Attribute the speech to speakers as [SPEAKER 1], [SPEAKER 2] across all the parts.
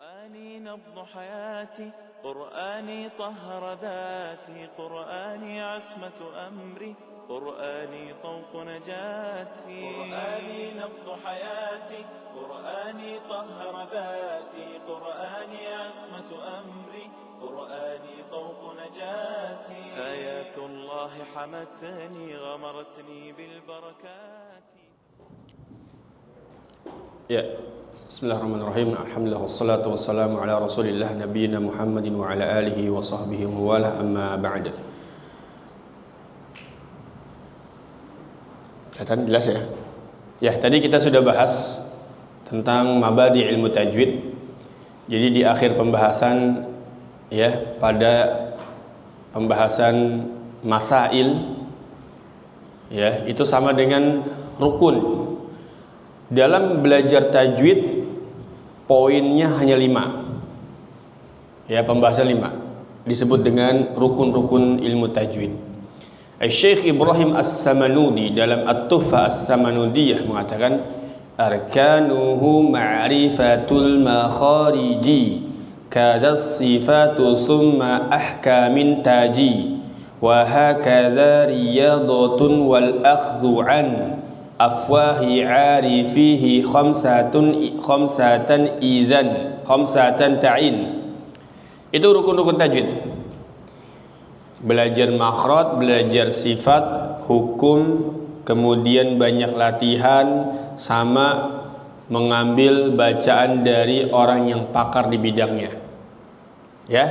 [SPEAKER 1] قرآني نبض حياتي، قرآني طهر ذاتي، قرآني عصمة أمري، قرآني طوق نجاتي. قرآني نبض حياتي، قرآني طهر ذاتي، قرآني عصمة أمري، قرآني طوق نجاتي. آيات الله حمتني غمرتني بالبركات.
[SPEAKER 2] Ya, bismillahirrahmanirrahim. Alhamdulillah wassalatu wassalamu ala Rasulillah nabiyina Muhammadin wa ala alihi wa sahbihi wa wala, amma ba'd. Kelihatan jelas ya? Ya, tadi kita sudah bahas tentang mabadi ilmu tajwid. Jadi di akhir pembahasan ya, pada pembahasan masail ya, itu sama dengan rukun. Dalam belajar tajwid poinnya hanya 5. Ya, pembahasan 5 disebut dengan rukun-rukun ilmu tajwid. Syekh Ibrahim As-Samanudi dalam At-Tuhfah As-Samanudiyah mengatakan arkanuhu ma'rifatul makhariji kadas sifatu summa ahkamin taji wa hakadha riyadatun wal akhdhu an afwahi arifihi khamsatan idzan khamsatan ta'in. Itu rukun-rukun tajwid. Belajar makhraj, belajar sifat, hukum, kemudian banyak latihan, sama mengambil bacaan dari orang yang pakar di bidangnya. Ya?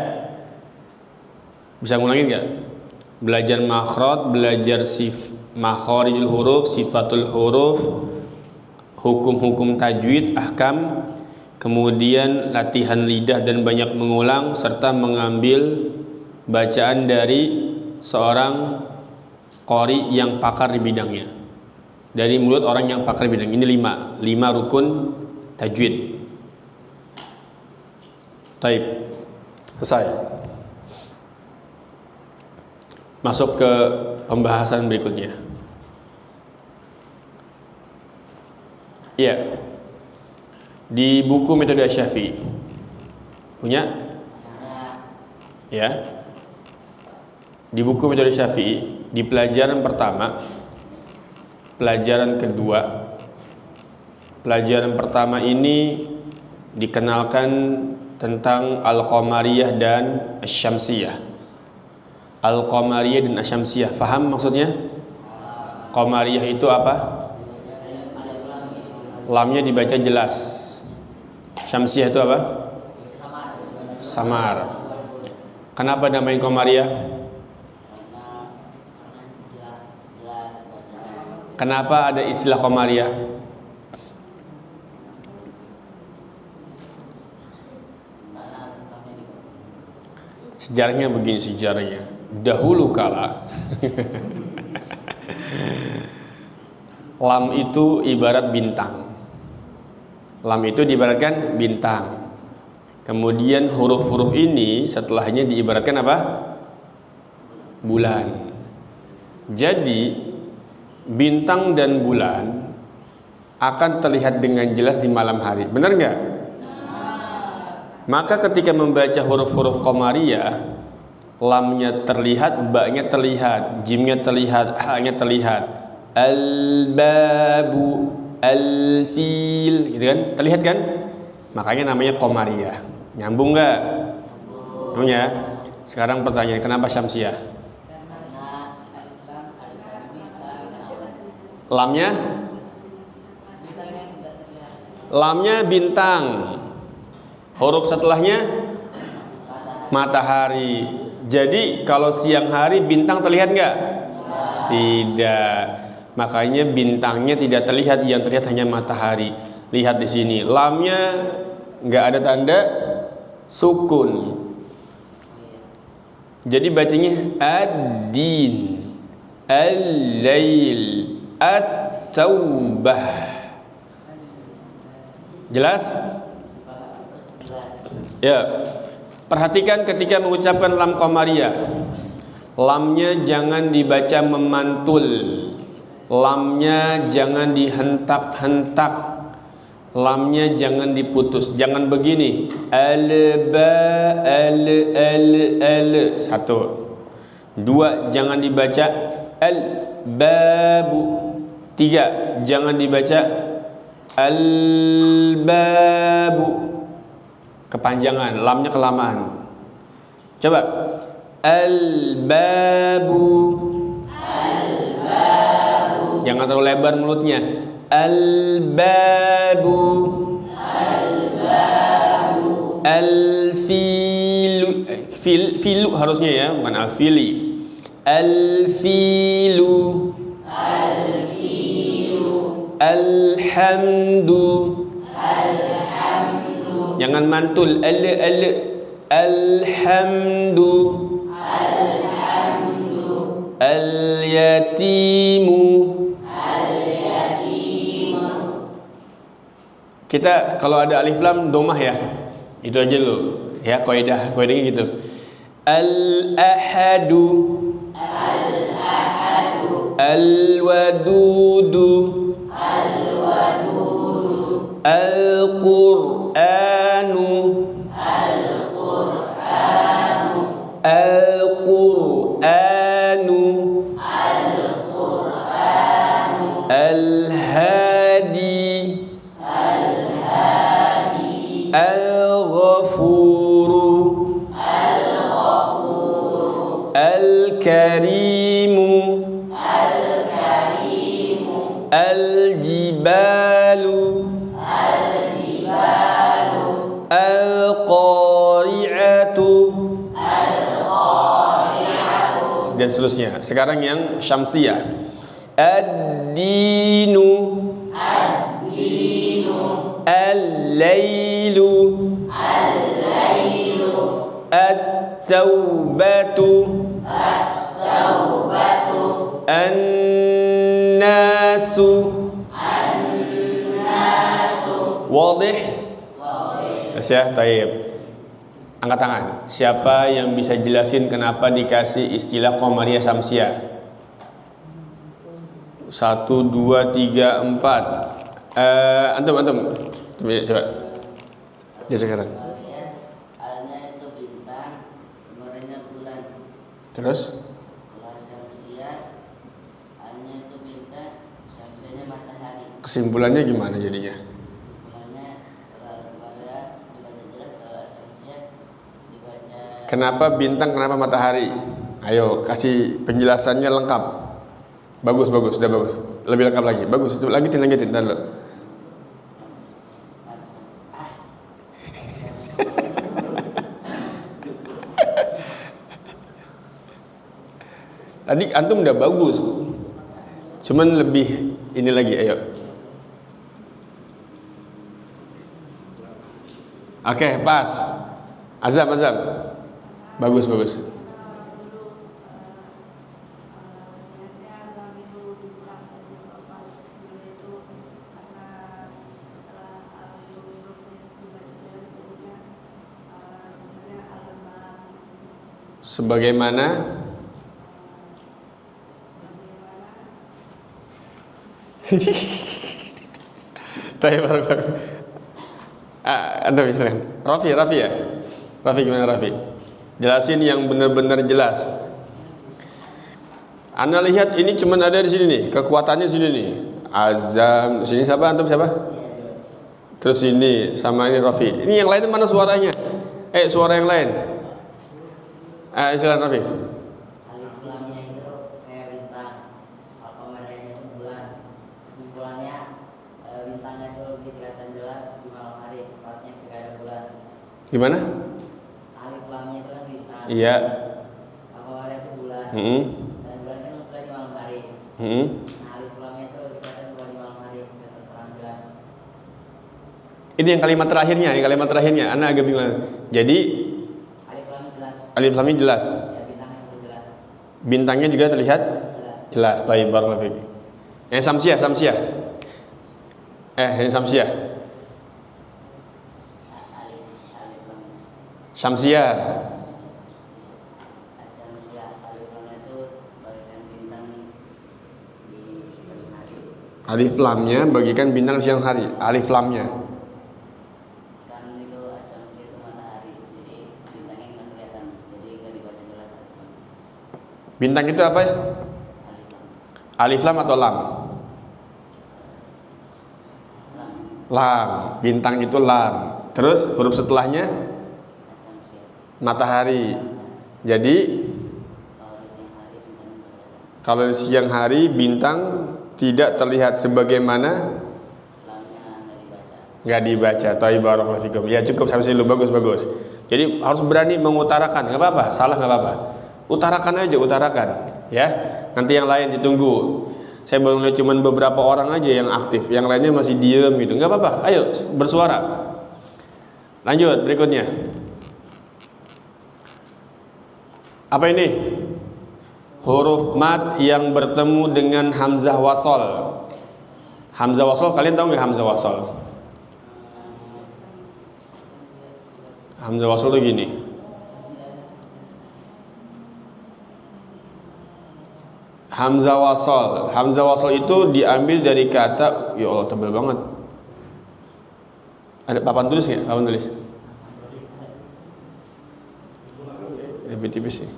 [SPEAKER 2] Bisa ngulangin enggak? Belajar makhraj, belajar makharijul huruf, sifatul huruf, hukum-hukum tajwid, ahkam, kemudian latihan lidah dan banyak mengulang, serta mengambil bacaan dari seorang qari yang pakar di bidangnya, dari mulut orang yang pakar di bidang. Ini 5 rukun tajwid. Taib, selesai. Masuk ke pembahasan berikutnya. Ya, di buku Metode Asy-Syafi'i punya? Ya, di buku Metode Syafi'i di pelajaran pertama, pelajaran kedua. Pelajaran pertama ini dikenalkan tentang Al-Qamariyah dan Asy-Syamsiyah. Al-Qamariyah dan Asy-Syamsiyah, faham maksudnya? Qamariyah itu apa? Lamnya dibaca jelas. Syamsiyah itu apa? Samar. Kenapa namain Qamariyah? Kenapa ada istilah Qamariyah? Sejarahnya begini, sejarahnya. Dahulu kala lam itu ibarat bintang. Lam itu diibaratkan bintang. Kemudian huruf-huruf ini setelahnya diibaratkan apa? Bulan. Jadi bintang dan bulan akan terlihat dengan jelas di malam hari. Benar nggak? Maka ketika membaca huruf-huruf Qamariyah, lamnya terlihat, ba-nya terlihat, jimnya terlihat, ha-nya terlihat. Al-babu, al-fil, gitu kan? Terlihat kan? Makanya namanya Qamariyah. Nyambung nggak? Nyambung ya? Sekarang pertanyaan, kenapa Syamsiyah? Lamnya bintang. Huruf setelahnya matahari. Jadi kalau siang hari bintang terlihat nggak? Tidak. Makanya bintangnya tidak terlihat, yang terlihat hanya matahari. Lihat di sini, lamnya nggak ada tanda sukun. Jadi bacanya ad-din, al-lail, at-taubah. Jelas? Ya. Perhatikan ketika mengucapkan lam Qamariyah, lamnya jangan dibaca memantul, lamnya jangan dihentak-hentak, lamnya jangan diputus, jangan begini. Al satu. Dua, jangan dibaca al babu. Tiga, jangan dibaca al babu. Kepanjangan, lamnya kelamaan. Coba al babu. Jangan terlalu lebar mulutnya. Al-babu. Al-filu. Filu harusnya ya, bukan al-fili. Al-filu. Alhamdu. Jangan mantul. Alhamdu. Al-yatimu. Kita kalau ada alif lam domah ya, itu aja lo ya, kaidahnya gitu. Al-ahadu. Al-wadudu. Al-qur'anu. Al-qur'anu. Al-hadi. Al-ghafuru. Al-karimu. Al-jibalu. Al-qari'atu. Dan seterusnya. Sekarang yang syamsiyah. Ad-dinu. Al-lailu. At-taubatu. An-nasu. Wadih? Ya, taib. Angkat tangan. Siapa yang bisa jelasin kenapa dikasih istilah Qamariyah Syamsiyah? 1, 2, 3, 4. Antum. Coba. Ya sekarang.
[SPEAKER 3] Alnya itu bintang, kemarinnya bulan.
[SPEAKER 2] Terus?
[SPEAKER 3] Kalau Syamsiyah, alnya itu bintang, Syamsiyahnya matahari.
[SPEAKER 2] Kesimpulannya gimana jadinya?
[SPEAKER 3] Kesimpulannya kalau kemarin dibaca jelas, kalau Syamsiyah dibaca.
[SPEAKER 2] Kenapa bintang, kenapa matahari? Ayo kasih penjelasannya lengkap. Bagus, sudah bagus. Lebih lengkap lagi. Bagus, itu lanjutin dulu. Tadi antum udah bagus, cuman lebih ini lagi, ayo. Oke, pas. Azam, bagus. Sebagaimana baru. Antum silakan. Rafi ya. Rafi gimana Rafi? Jelasin yang benar-benar jelas. Anda lihat ini cuma ada di sini nih, kekuatannya sini nih. Azam, sini siapa? Antum siapa? Terus ini sama ini Rafi. Ini yang lain mana suaranya? Suara yang lain. Silakan Rafi.
[SPEAKER 3] Alif lamnya itu kayak bintang, kalau komariyahnya itu bulan. Kesimpulannya bintangnya itu lebih kelihatan jelas di malam hari, tepatnya ketika ada bulan.
[SPEAKER 2] Gimana?
[SPEAKER 3] Alif lamnya itu kan bintang.
[SPEAKER 2] Iya.
[SPEAKER 3] Kalau komariyah itu bulan. Dan bulan kan muncul di malam hari. Nah, alif lamnya itu lebih kelihatan kalau di malam hari, kelihatan terang jelas.
[SPEAKER 2] Ini yang kalimat terakhirnya. Ana agak bingung. Jadi alif lamnya jelas.
[SPEAKER 3] Ya, bintangnya itu jelas.
[SPEAKER 2] Bintangnya juga terlihat jelas. Baik, barakallahu fiik. Yang Syamsiyah. Yang Syamsiyah. Syamsiyah.
[SPEAKER 3] Alif lamnya itu bagikan bintang di siang hari.
[SPEAKER 2] Alif lamnya bagikan bintang siang hari. Alif lamnya. Bintang itu apa ya? Alif lam atau lam? Lam. Bintang itu lam. Terus huruf setelahnya matahari. Jadi kalau di siang hari bintang tidak terlihat sebagaimana nggak dibaca. Barakallahu fikum. Ya cukup sampai sini dulu, bagus. Jadi harus berani mengutarakan, nggak apa-apa, salah nggak apa-apa. Utarakan aja, utarakan, ya. Nanti yang lain ditunggu. Saya baru lihat cuma beberapa orang aja yang aktif, yang lainnya masih diem gitu. Nggak apa-apa, ayo bersuara. Lanjut berikutnya. Apa ini? Huruf mat yang bertemu dengan hamzah wasol. Hamzah wasol, kalian tahu nggak hamzah wasol? Hamzah wasol itu gini. Hamzah wasol itu diambil dari kata, ya Allah tebal banget. Ada papan tulis nggak? Papan tulis. Lebih tipis sih.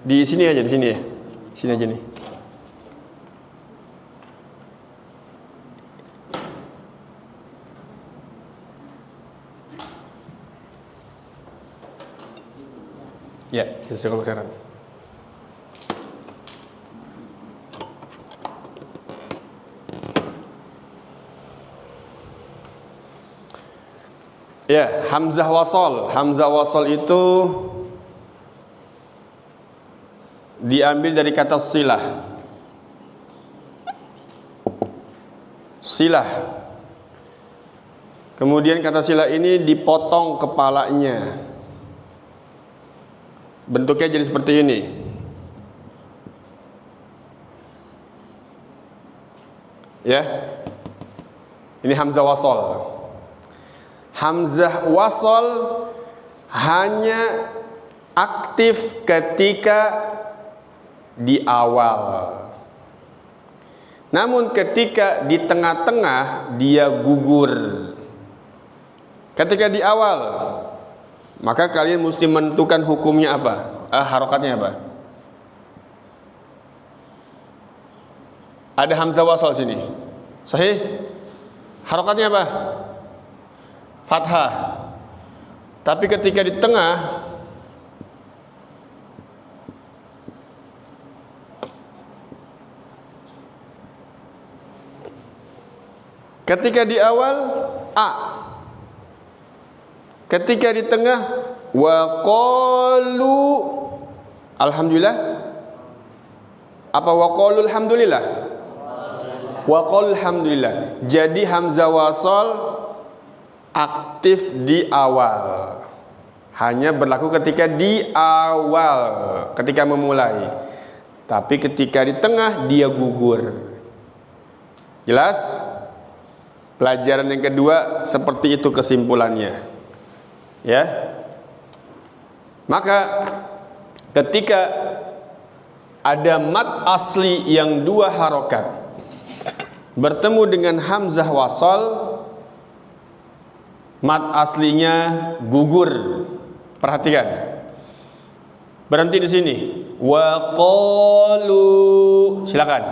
[SPEAKER 2] Di sini aja, di sini ya. Sini aja nih. Ya, jazakallahu khairan. Ya, hamzah wasol. Hamzah wasol itu diambil dari kata silah. Silah. Kemudian kata silah ini dipotong kepalanya. Bentuknya jadi seperti ini. Ya. Ini hamzah wasol. Hamzah wasol hanya aktif ketika di awal. Namun ketika di tengah-tengah dia gugur. Ketika di awal, maka kalian mesti menentukan hukumnya apa? Harokatnya apa? Ada hamzah wasol sini. Sahih? Harokatnya apa? Fathah. Tapi ketika di tengah ketika di awal A, ketika di tengah wa qalu alhamdulillah, apa wa qalu alhamdulillah? Wa qalu alhamdulillah. Jadi hamzah wasol aktif di awal, hanya berlaku ketika di awal, ketika memulai. Tapi ketika di tengah dia gugur. Jelas? Pelajaran yang kedua seperti itu kesimpulannya. Ya. Maka ketika ada mat asli yang dua harokat bertemu dengan hamzah wasol, mat aslinya gugur. Perhatikan. Berhenti di sini. Wa qalu. Silakan.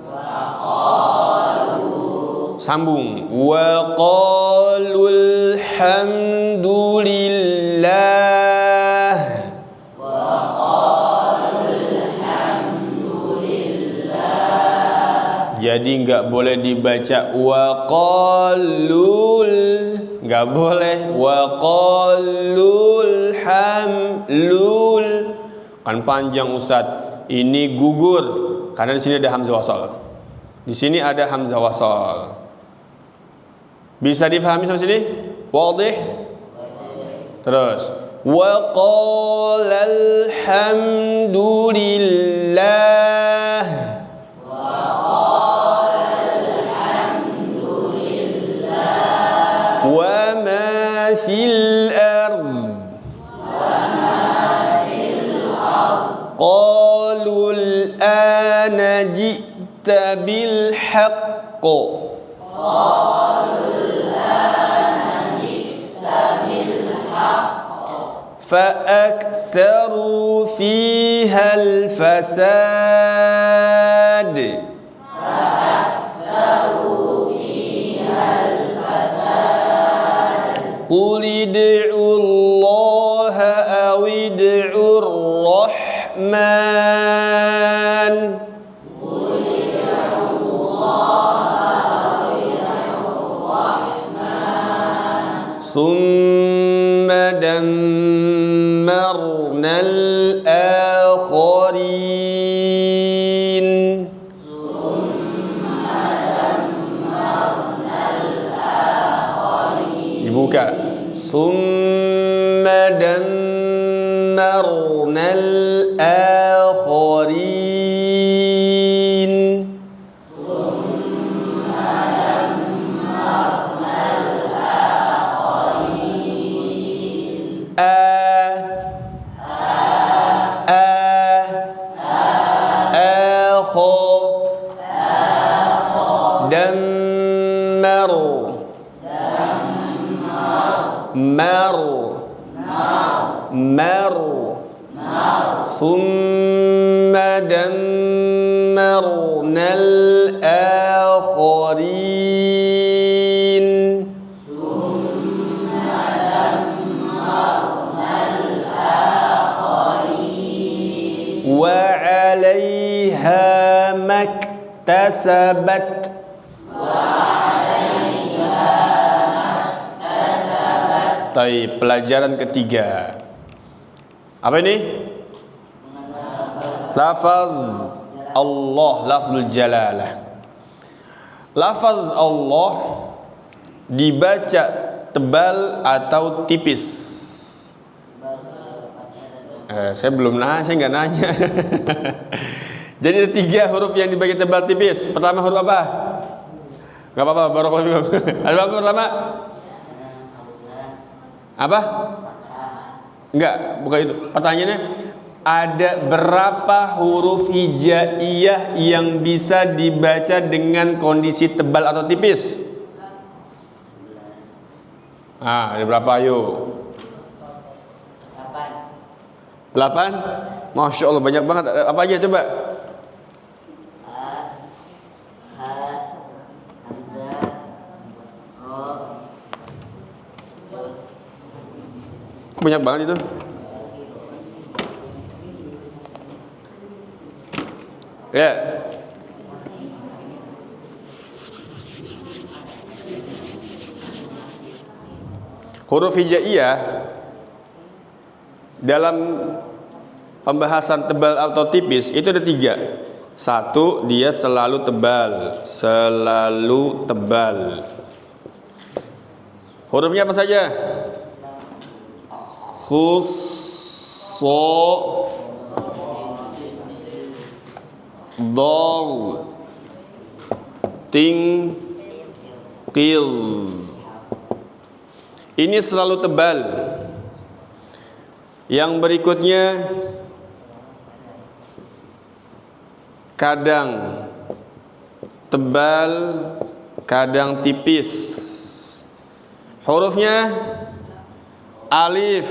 [SPEAKER 2] Wa qalu. Sambung. Wa qalul hamdulillah. Wa qalul hamdulillah. Jadi enggak boleh dibaca wa qalul, enggak boleh wa qalul hamlul. Kan panjang Ustaz. Ini gugur karena di sini ada hamzah wasal. Di sini ada hamzah wasal. Bisa difahami sampai sini? Wadih? Terus wa qala alhamdulillah. Wa قالوا الآن جئت بالحق فأكثروا فيها الفساد قل ادعوا الله أو ادعوا الرحمن ثم دمرنا الآخرين dibuka ثم دمرنا الآخرين دمر مر ثم دمرنا الآخرين وعليها ما اكتسبت Baik, pelajaran ketiga. Apa ini? Lafaz Allah, lafzul jalalah. Lafaz Allah dibaca tebal atau tipis? Saya belum nanya, saya nggak nanya. Jadi ada 3 huruf yang dibaca tebal tipis. Pertama huruf apa? Gak apa-apa, barakallahu fikum. Ada apa pertama? Apa? Enggak, bukan itu. Pertanyaannya, ada berapa huruf hijaiyah yang bisa dibaca dengan kondisi tebal atau tipis? Ada berapa? Ayo. 8? Masya Allah, banyak banget. Apa aja coba? Banyak banget itu. Ya. Huruf hijaiyah dalam pembahasan tebal atau tipis itu ada 3. 1, dia selalu tebal, selalu tebal. Hurufnya apa saja? Khus, so, dal, ting, qil. Ini selalu tebal. Yang berikutnya kadang tebal, kadang tipis. Hurufnya alif,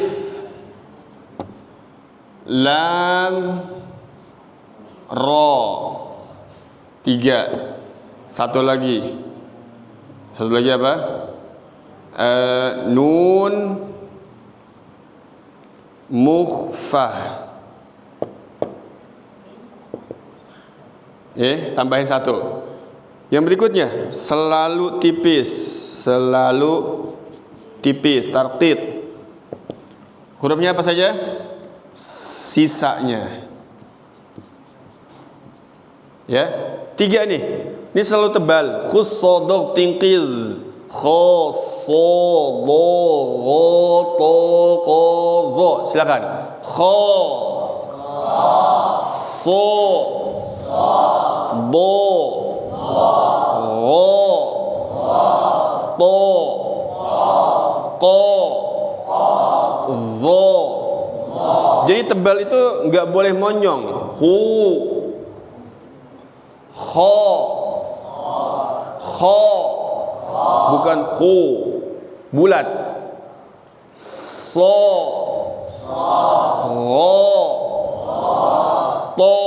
[SPEAKER 2] lam, ro. 3. Satu lagi apa? Nun, mukhfah. Tambahin 1. Yang berikutnya selalu tipis, tartid. Hurufnya apa saja? Sisanya. Ya, 3 nih. Ini selalu tebal. Khussodok tingkil. Khosodogotoko. Silakan. Kho, so, do, ro, to, ko, zo. Jadi tebal itu nggak boleh monyong. Hu, ho, ho, bukan hu, bulat. So, ro, to,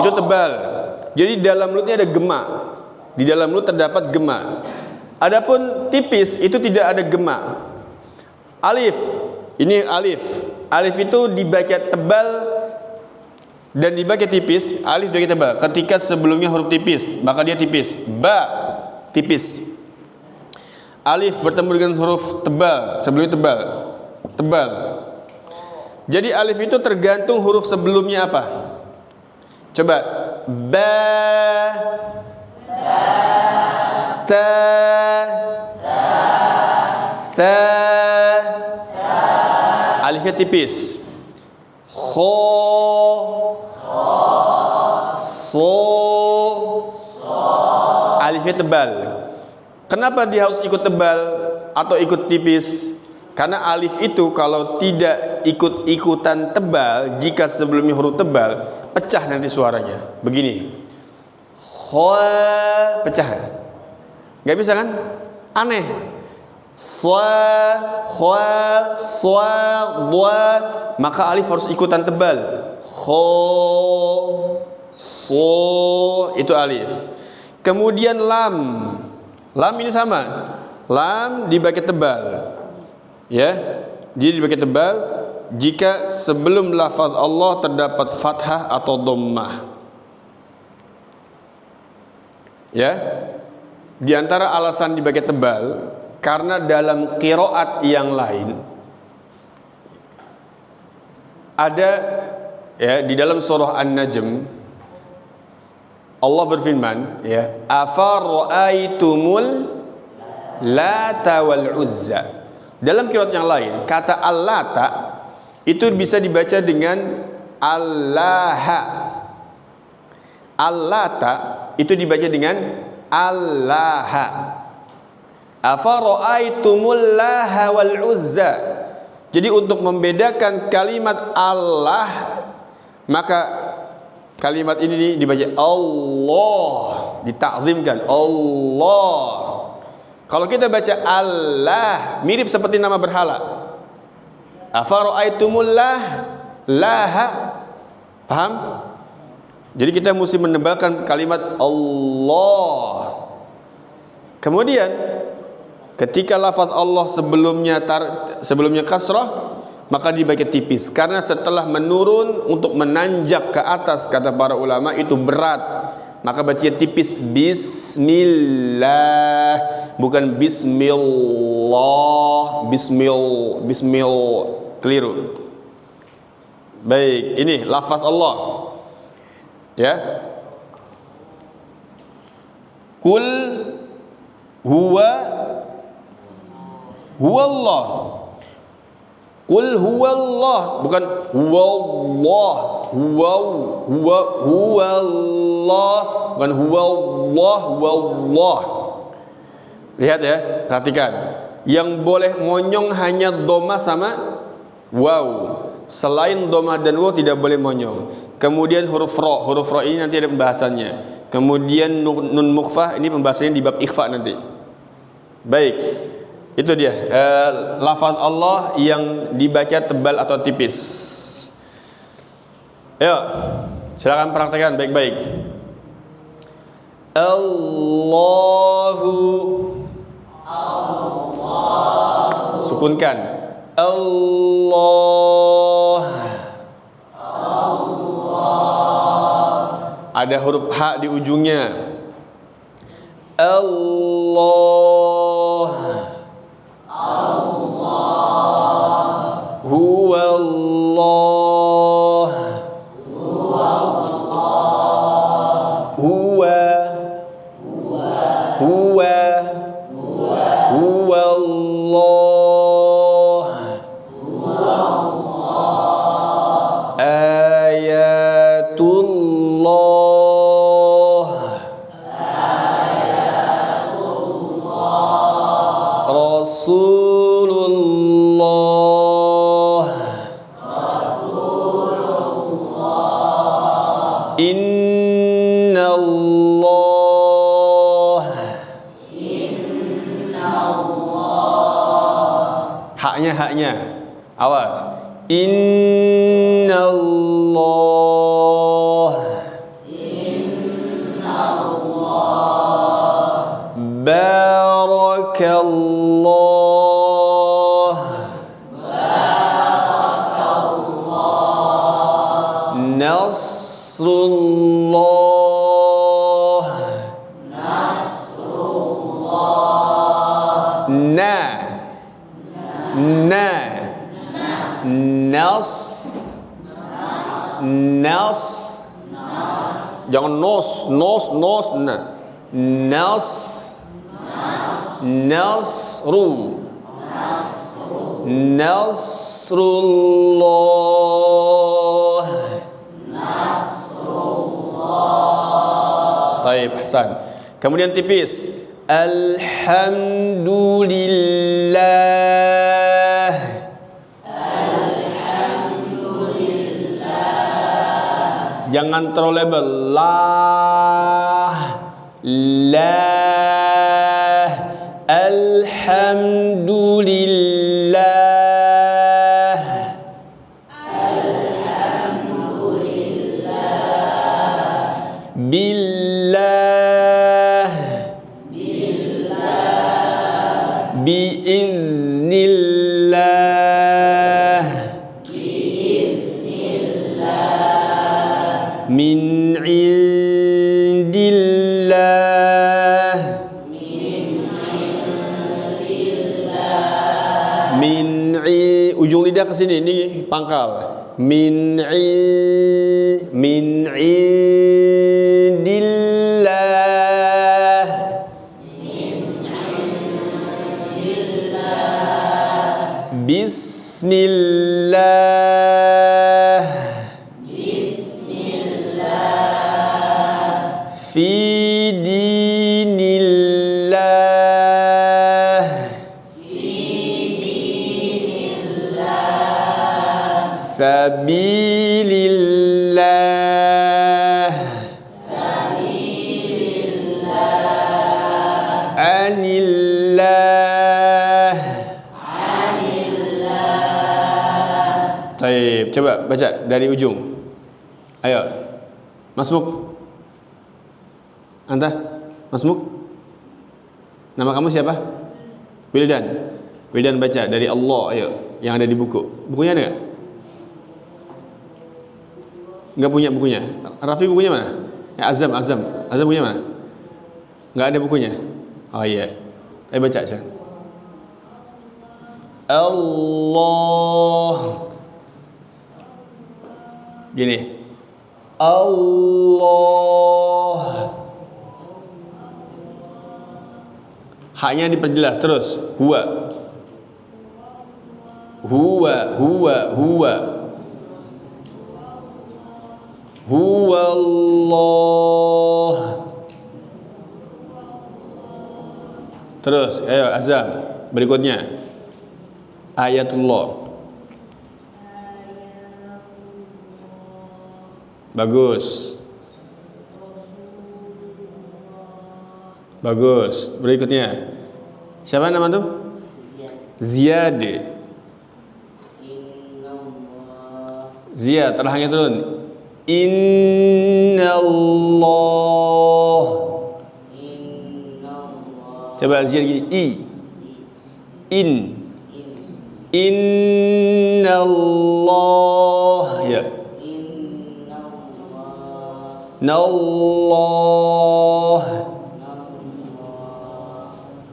[SPEAKER 2] itu tebal. Jadi dalam mulutnya ada gema. Di dalam mulut terdapat gema. Adapun tipis itu tidak ada gema. Alif, ini alif. Alif itu dibaca tebal dan dibaca tipis. Alif dibaca tebal. Ketika sebelumnya huruf tipis, maka dia tipis. Ba, tipis. Alif bertemu dengan huruf tebal, sebelumnya tebal. Tebal. Jadi alif itu tergantung huruf sebelumnya apa. Coba. Ba, ta, tha, alifnya tipis. Kho, so, alifnya tebal. Kenapa dia harus ikut tebal atau ikut tipis? Karena alif itu kalau tidak ikut-ikutan tebal, jika sebelumnya huruf tebal, pecah nanti suaranya. Begini. Hoa, pecah. Gak bisa kan? Aneh. Swa, khwa, swa, dwa, maka alif harus ikutan tebal. Kho, so, itu alif. Kemudian lam. Lam ini sama. Lam dibaca tebal. Ya, dia dibaca tebal jika sebelum lafaz Allah terdapat fathah atau dhammah. Ya. Di antara alasan dibaca tebal karena dalam qiraat yang lain ada, ya, di dalam surah An-Najm Allah berfirman, ya, afara'aitumul Lata wal Uzza. Dalam qiraat yang lain kata Al-Lata itu bisa dibaca dengan Allaha. Al-Lata itu dibaca dengan Allaha. Afara'aitumul Laha wal Uzza. Jadi untuk membedakan kalimat Allah, maka kalimat ini dibaca Allah, ditakzimkan Allah. Kalau kita baca Allah, mirip seperti nama berhala. Afara'aitumul Laha. Paham? Jadi kita mesti menebalkan kalimat Allah. Kemudian ketika lafaz Allah sebelumnya kasrah, maka dibaca tipis. Karena setelah menurun untuk menanjak ke atas, kata para ulama, itu berat. Maka baca tipis. Bismillah, bukan Bismillah. Bismil, keliru. Baik, ini lafaz Allah. Ya. Kul huwallah. Qul huwallah, bukan huwallah. Huwallah, bukan huwallah. Lihat ya, perhatikan. Yang boleh monyong hanya dhamma sama waw. Selain dhamma dan waw tidak boleh monyong. Kemudian huruf ra ini nanti ada pembahasannya. Kemudian nun mukhfah, ini pembahasannya di bab ikhfa nanti. Baik. Itu dia lafaz Allah yang dibaca tebal atau tipis. Ayo, silakan praktekkan baik-baik. Allahu, sukunkan. Allah. Ada huruf ha di ujungnya. Allah. Huwallah. Huwallah. Ayatullah. Innallah. Haknya. Awas. Innallah. Barakallah. Nasrullah. Nas. Jangan nos, nah. Nasrullah. Taib, ahsan. Kemudian tipis. Alhamdulillah. Jangan terlalu lebar. Alhamdulillah. Billah. Biiznillah. Min indillah. Ujung lidah ke sini, ini pangkal. Min indillah. Bismillah. Fi dinillah. Sabilillah. Anillah. Taib, coba baca dari ujung. Ayo, Masmuk. Anta, Masmuk. Nama kamu siapa? Wildan. Wildan baca dari Allah, ayo, yang ada di buku. Bukunya ada nggak? Nggak punya bukunya. Rafi bukunya mana? Ya, Azam bukunya mana? Nggak ada bukunya. Oh iya. Ayo baca, Syah. Allah. Gini. Allah. Haknya diperjelas terus. Huwa. Huwallah. Terus, ayo Azam. Berikutnya. Ayatullah. Bagus. Berikutnya. Siapa nama tuh? Ziyad. Ziyad, terahnya turun. Innallah. Coba Ziyad gini. Innallah. Ya. Nallah.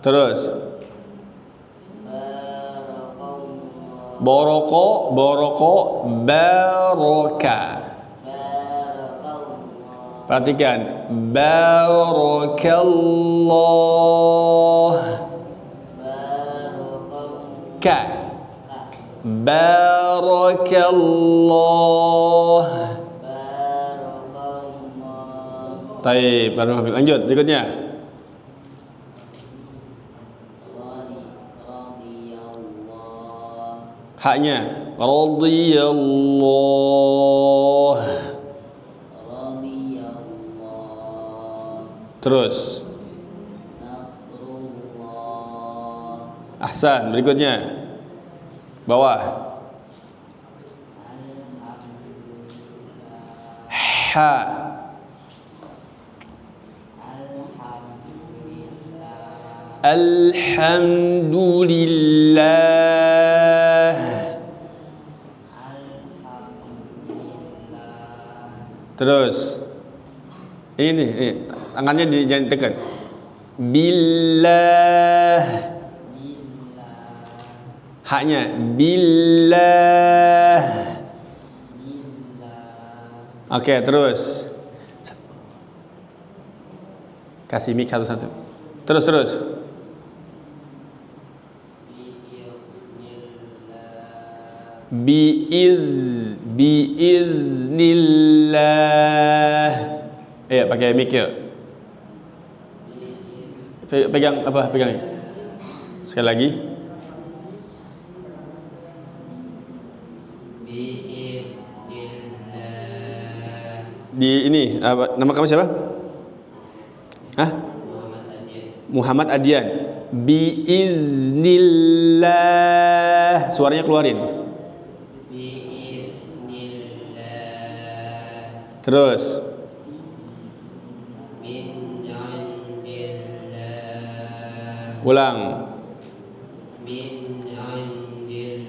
[SPEAKER 2] Terus. Baraka. Perhatikan. Barakallah. Ka. Barakallah. Baik, lanjut berikutnya. Haknya radhiyallah. Terus.
[SPEAKER 3] Nasrullah.
[SPEAKER 2] Ahsan. Berikutnya. Bawah. Ha. Alhamdulillah. Terus. Ini tangannya jangan tekan. Billah. Haknya billah. Oke, terus. Kasih mic satu-satu. Terus. Biiznillah. Ya, pakai mic ya. Pegang apa? Pegang. Sekali lagi. Di ini apa, nama kamu siapa? Hah? Muhammad Adian. Biiznillah. Suaranya keluarin. Biiznillah. Terus. Ulang.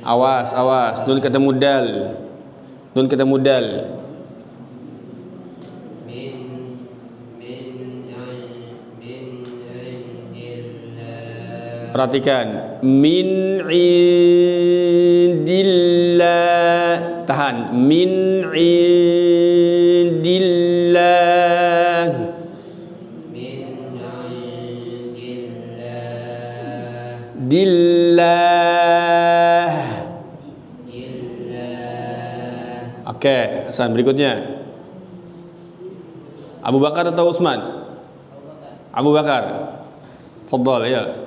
[SPEAKER 2] Awas. Nun ketemu dal. Perhatikan. Min indillah. Tahan. Min indillah. Dillah. Oke, Hasan, berikutnya. Abu Bakar atau Utsman? Abu Bakar. Fadhal, ya.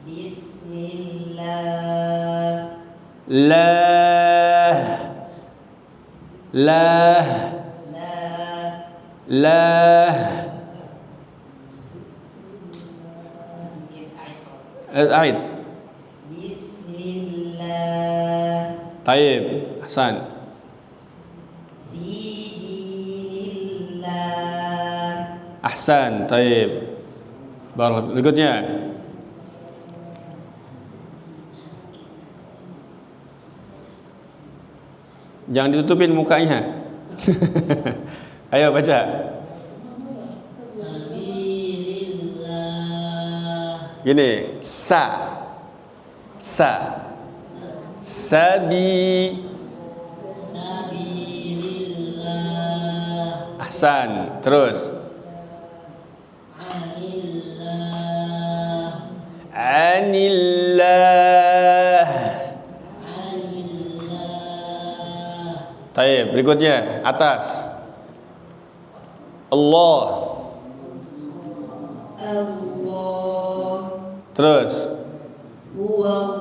[SPEAKER 3] Bismillah.
[SPEAKER 2] La. Aid.
[SPEAKER 3] Bismillah.
[SPEAKER 2] Taib, Hasan.
[SPEAKER 3] Bidinillah.
[SPEAKER 2] Ahsan, taib. Barakallahu. Berikutnya. Jangan ditutupin mukanya. Ayo baca. Gini, sabilillah. Ahsan, terus. Anillah. Taib, berikutnya atas. Allah. Terus. Huwallah.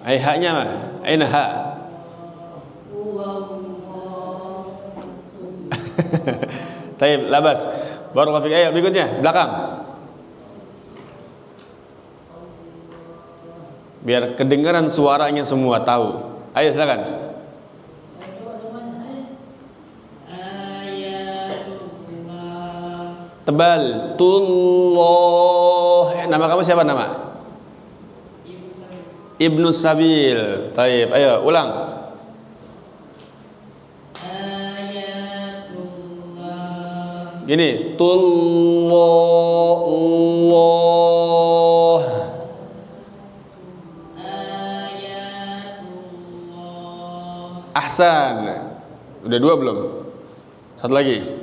[SPEAKER 2] Haknya mah. Aina ha. Taib, labas. Barakallahu fiik. Ayo berikutnya, belakang. Biar kedengaran suaranya semua tahu. Ayo silakan. Tebal. Tullah. Nama kamu siapa nama? Ibnu Sabil. Taib. Ayo ulang. Gini. Tullah. Ahsan. Udah dua belum? Satu lagi.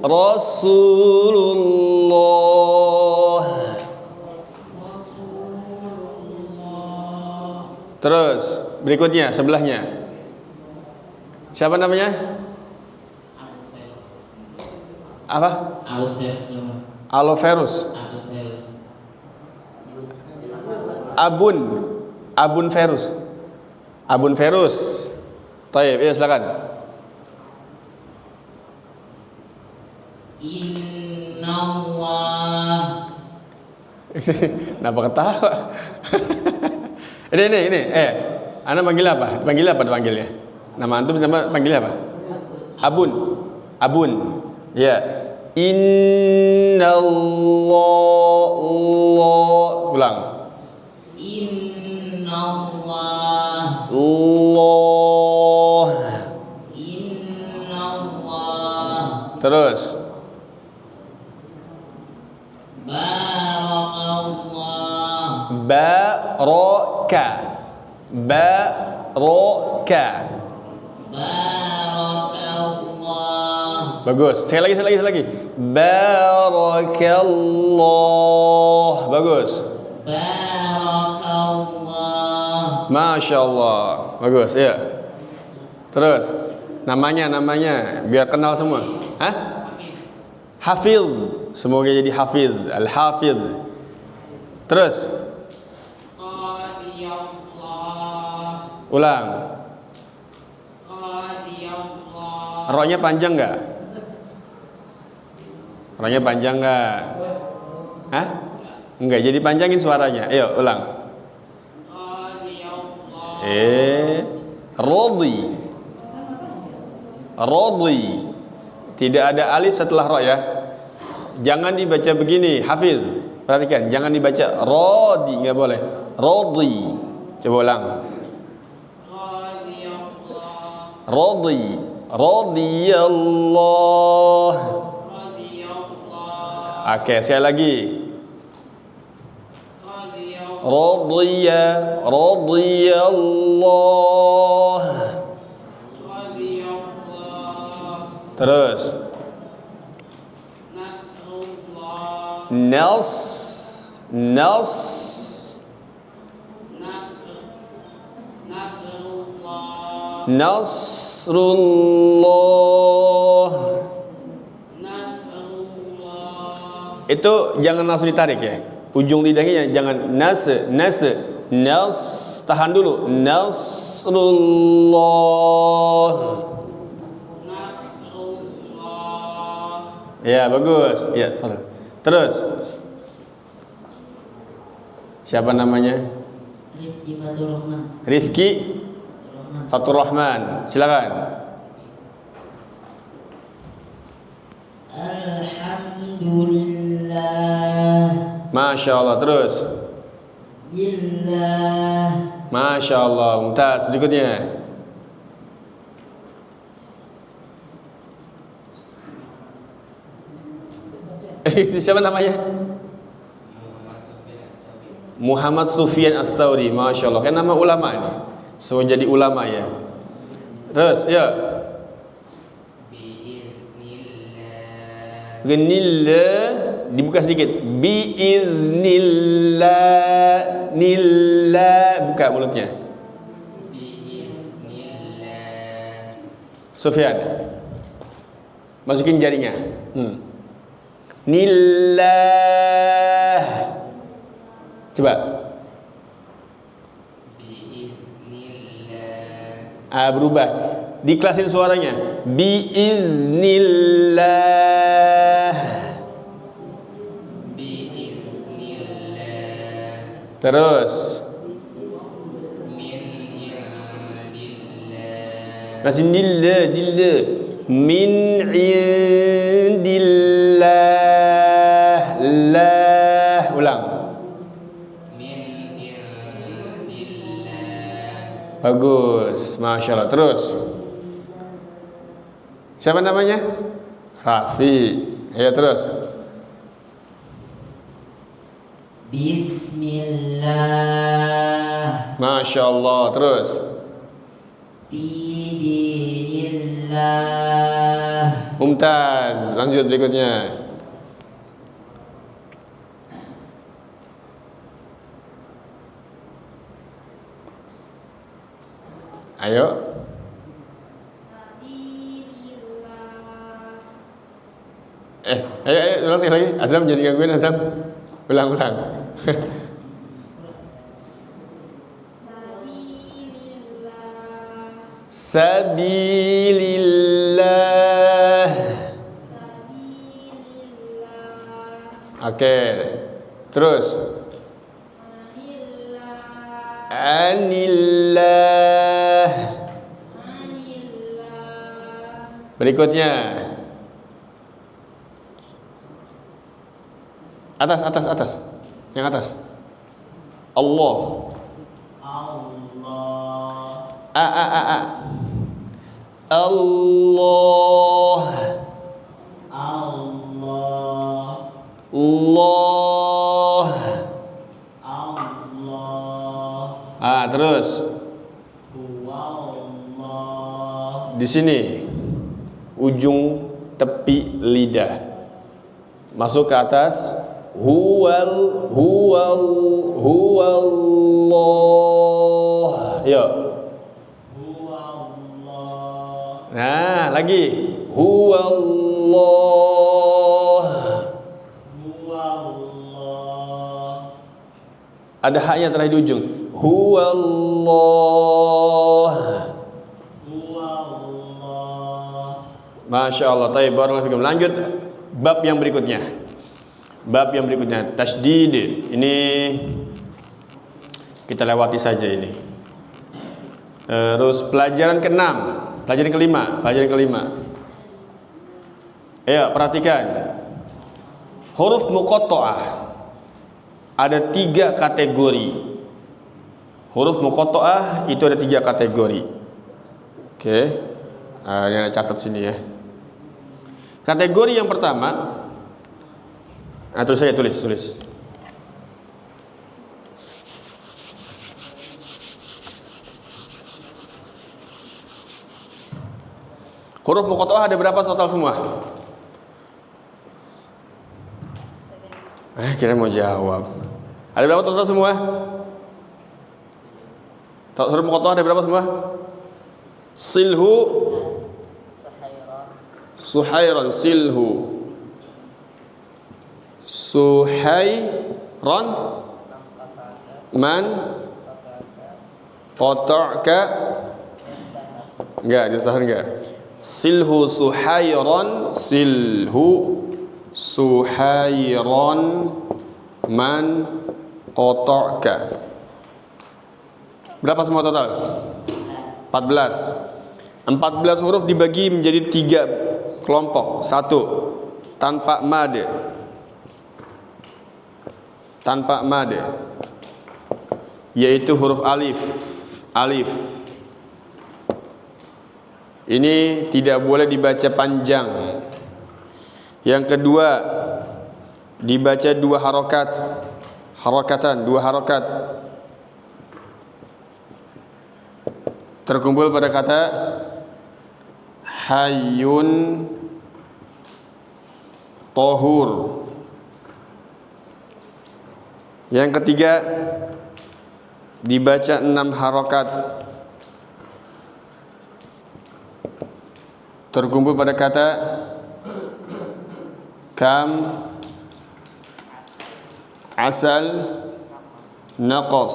[SPEAKER 2] Rasulullah. Terus berikutnya sebelahnya. Siapa namanya? Apa? Aloferus. Abun Ferus. Abun Ferus. Taib, ya silakan.
[SPEAKER 3] Innallah.
[SPEAKER 2] Kenapa ketawa? Ini. Anda panggil apa? Panggilnya? Nama antum panggil apa? Abun. Ya. Innallah. Ulang.
[SPEAKER 3] Innallah.
[SPEAKER 2] Allah.
[SPEAKER 3] Innallah.
[SPEAKER 2] Terus.
[SPEAKER 3] Barakallah.
[SPEAKER 2] Baraka.
[SPEAKER 3] Barakallah.
[SPEAKER 2] Bagus. Sekali lagi. Barakallah. Bagus.
[SPEAKER 3] Barakallah.
[SPEAKER 2] Masya Allah. Bagus. Ya. Terus. Namanya. Biar kenal semua. Hah? Hafiz. Semoga jadi hafiz. Al-hafiz. Terus.
[SPEAKER 3] Qadiyallah.
[SPEAKER 2] Ulang.
[SPEAKER 3] Qadiyallah.
[SPEAKER 2] Roknya panjang nggak? Roknya panjang nggak? Hah? Enggak, jadi panjangin suaranya. Ayo, ulang. Rodi. Tidak ada alif setelah ro ya. Jangan dibaca begini, Hafiz. Perhatikan, jangan dibaca rodi, nggak boleh. Rodi. Coba ulang. Rodi. Radiyallah. Oke, sekali lagi. Radiyallah. Terus. Nas. Nasrullah. Itu jangan langsung ditarik ya. Ujung lidahnya jangan nas. Tahan dulu. Nasrullah. Ya, bagus. Ya, terus. Siapa namanya? Rifki Fatur Rahman. Silakan.
[SPEAKER 3] Alhamdulillah.
[SPEAKER 2] Masya Allah. Terus.
[SPEAKER 3] Billah.
[SPEAKER 2] Masya Allah. Mumtaz. Berikutnya. Siapa namanya? Muhammad Sufyan Ats-Tsauri. Masya Allah. Kan nama ulama ini. So jadi ulama ya. Terus ya. Biiznillah. Dibuka sedikit. Biiznillah. Buka mulutnya. Sufyan. Masukin jarinya. Nillah. Coba. Berubah. Diklasin suaranya. Biiznillah. Terus. Masih dillah. Min indillah. Ulang. Bagus, Masya Allah. Terus. Siapa namanya? Rafi. Ayo terus.
[SPEAKER 3] Bismillah.
[SPEAKER 2] Masya Allah. Terus.
[SPEAKER 3] Bidinillah.
[SPEAKER 2] Mumtaz. Lanjut berikutnya. Ayo. Ayo, ulang sekali lagi. Azam, jangan gangguin Azam. Ulang. Sabilillah. Oke. Terus. Anillah. Berikutnya. Atas. Yang atas. Allah. Allah. Terus di sini ujung tepi lidah masuk ke atas. Huwallah. Yuk. Nah, lagi. Huwallah. Ada haknya terakhir di ujung. Huwallah. Masya Allah. Taib, barakallahu fikum. Lanjut bab yang berikutnya. Tasydid. Ini kita lewati saja ini. Terus pelajaran ke-6, pelajaran kelima. Ayo perhatikan. Huruf muqatta'ah ada 3 kategori. Huruf muqatta'ah itu ada 3 kategori. Oke. Yang catat sini ya. Kategori yang pertama, terus saya tulis. Huruf muqatta'ah ada berapa total semua? Kira mau jawab. Ada berapa total semua? Huruf muqatta'ah ada berapa semua? Silhu, Suhairan, silhu, Suhairan, man, qata'ka, enggak, jasahar enggak. Silhu Suhairan, man, qata'ka. Berapa semua total? 14 huruf dibagi menjadi 3 kelompok. 1 tanpa mad, yaitu huruf alif. Ini tidak boleh dibaca panjang. Yang kedua, dibaca 2 harokat. Terkumpul pada kata hayyun tohur. Yang ketiga, dibaca 6 harokat. Terkumpul pada kata kam, asal, naqas.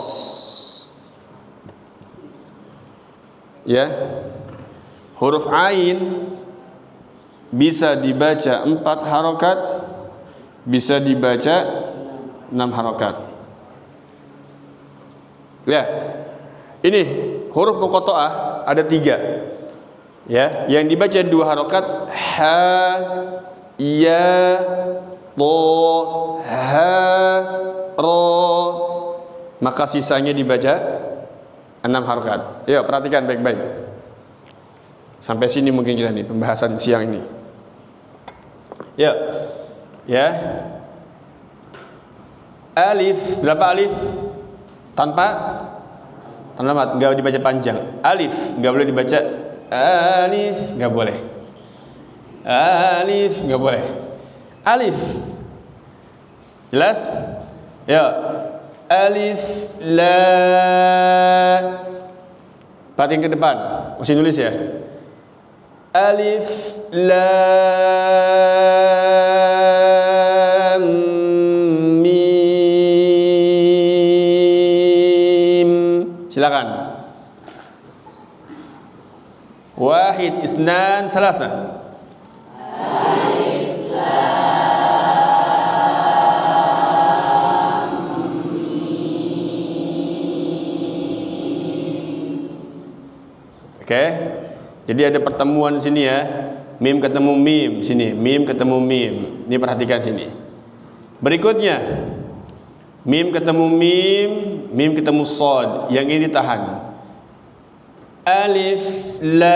[SPEAKER 2] Ya. Huruf ain bisa dibaca 4 harokat, bisa dibaca 6 harokat. Ya. Ini huruf muqatta'ah ada 3. Ya, yang dibaca 2 harokat ha, ya, to, ha, ro. Maka sisanya dibaca 6 harokat. Yuk perhatikan baik-baik. Sampai sini mungkin kita nih pembahasan siang ini. Yuk. Ya. Alif, berapa alif? Tanpa mat, enggak dibaca panjang. Alif enggak boleh dibaca alif, enggak boleh. Alif enggak boleh. Alif. Jelas? Ya. Alif la. Perhatikan ke depan. Masih nulis ya. Alif lam mim. Silakan. Wahid, isnan, salasa. Oke. Jadi ada pertemuan sini ya. Mim ketemu mim sini, mim ketemu mim. Ini perhatikan sini. Berikutnya mim ketemu mim, mim ketemu shad. Yang ini ditahan. Alif lam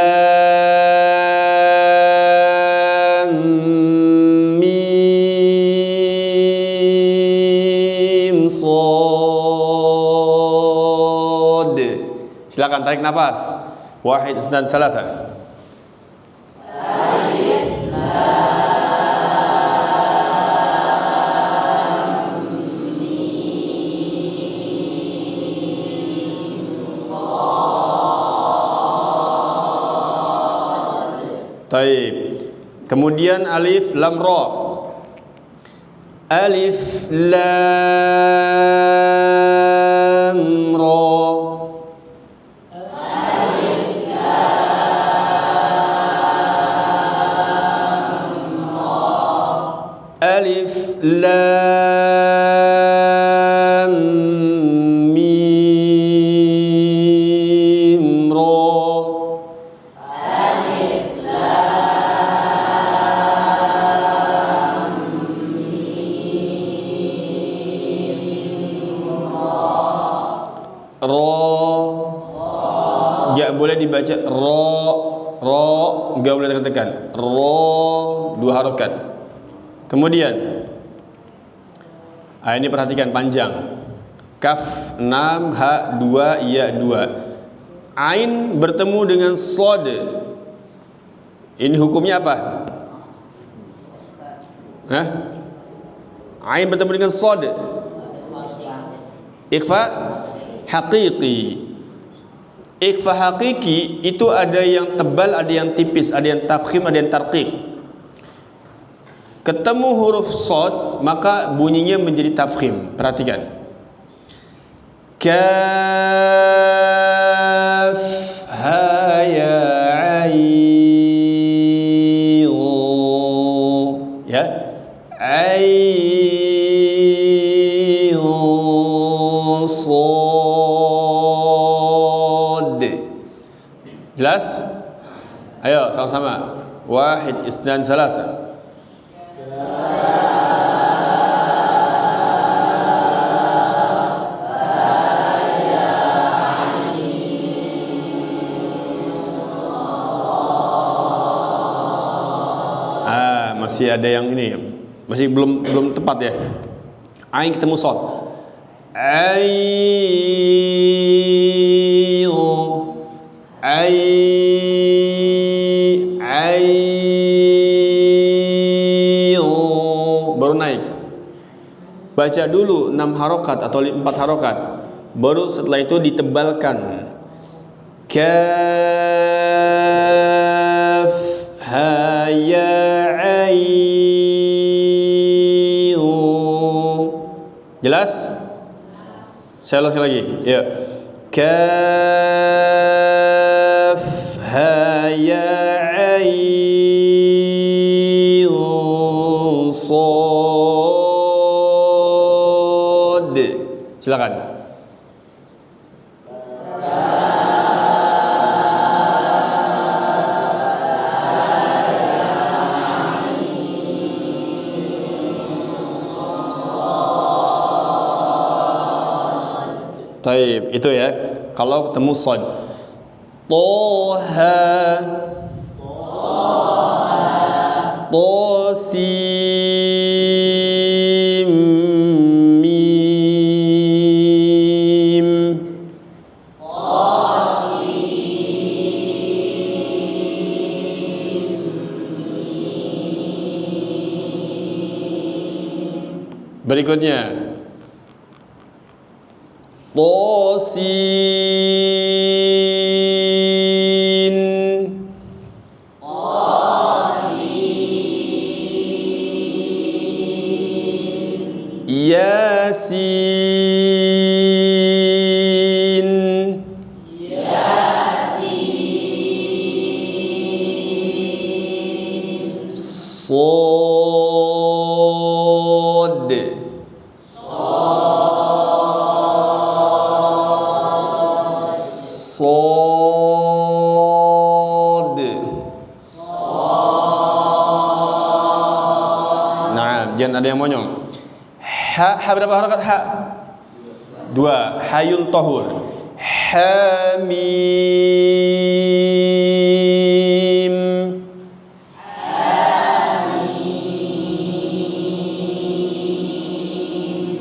[SPEAKER 2] mim shad. Silakan tarik nafas. Wahid, isnan, salasa. Taib. Kemudian alif lam ra. Alif lam ra. Alif lam mim ra. Enggak boleh dibaca ro, enggak boleh ditekan. Ro, dua harokat. Kemudian ini perhatikan panjang. Kaf 6, ha 2, ya 2. Ain bertemu dengan shad. Ini hukumnya apa? Hah? Ain bertemu dengan shad. Ikhfa haqiqi. Ikhfa hakiki itu ada yang tebal, ada yang tipis, ada yang tafkhim, ada yang tarqiq. Ketemu huruf shad maka bunyinya menjadi tafkhim. Perhatikan. Kaf ha ya ain. Ya. Ain shad. Jelas? Ayo sama-sama. Wahid, isnan, salasa. Masih ada yang ini, masih belum tepat ya. Ain ketemu shad. Baru naik. Baca dulu 6 harokat atau 4 harokat. Baru setelah itu ditebalkan. Kaf ha ya ain. Jelas? Saya ulangi lagi. Ya. Kaf ha ya ain shad. Silakan. Taib, itu ya. Kalau ketemu shad. Toha, tosim, mim. Berikutnya Tosin, Yasin, Sod. Nah, jangan ada yang monyong. Ha berapa harakat ha? 2. Hayun tahur. Hamim.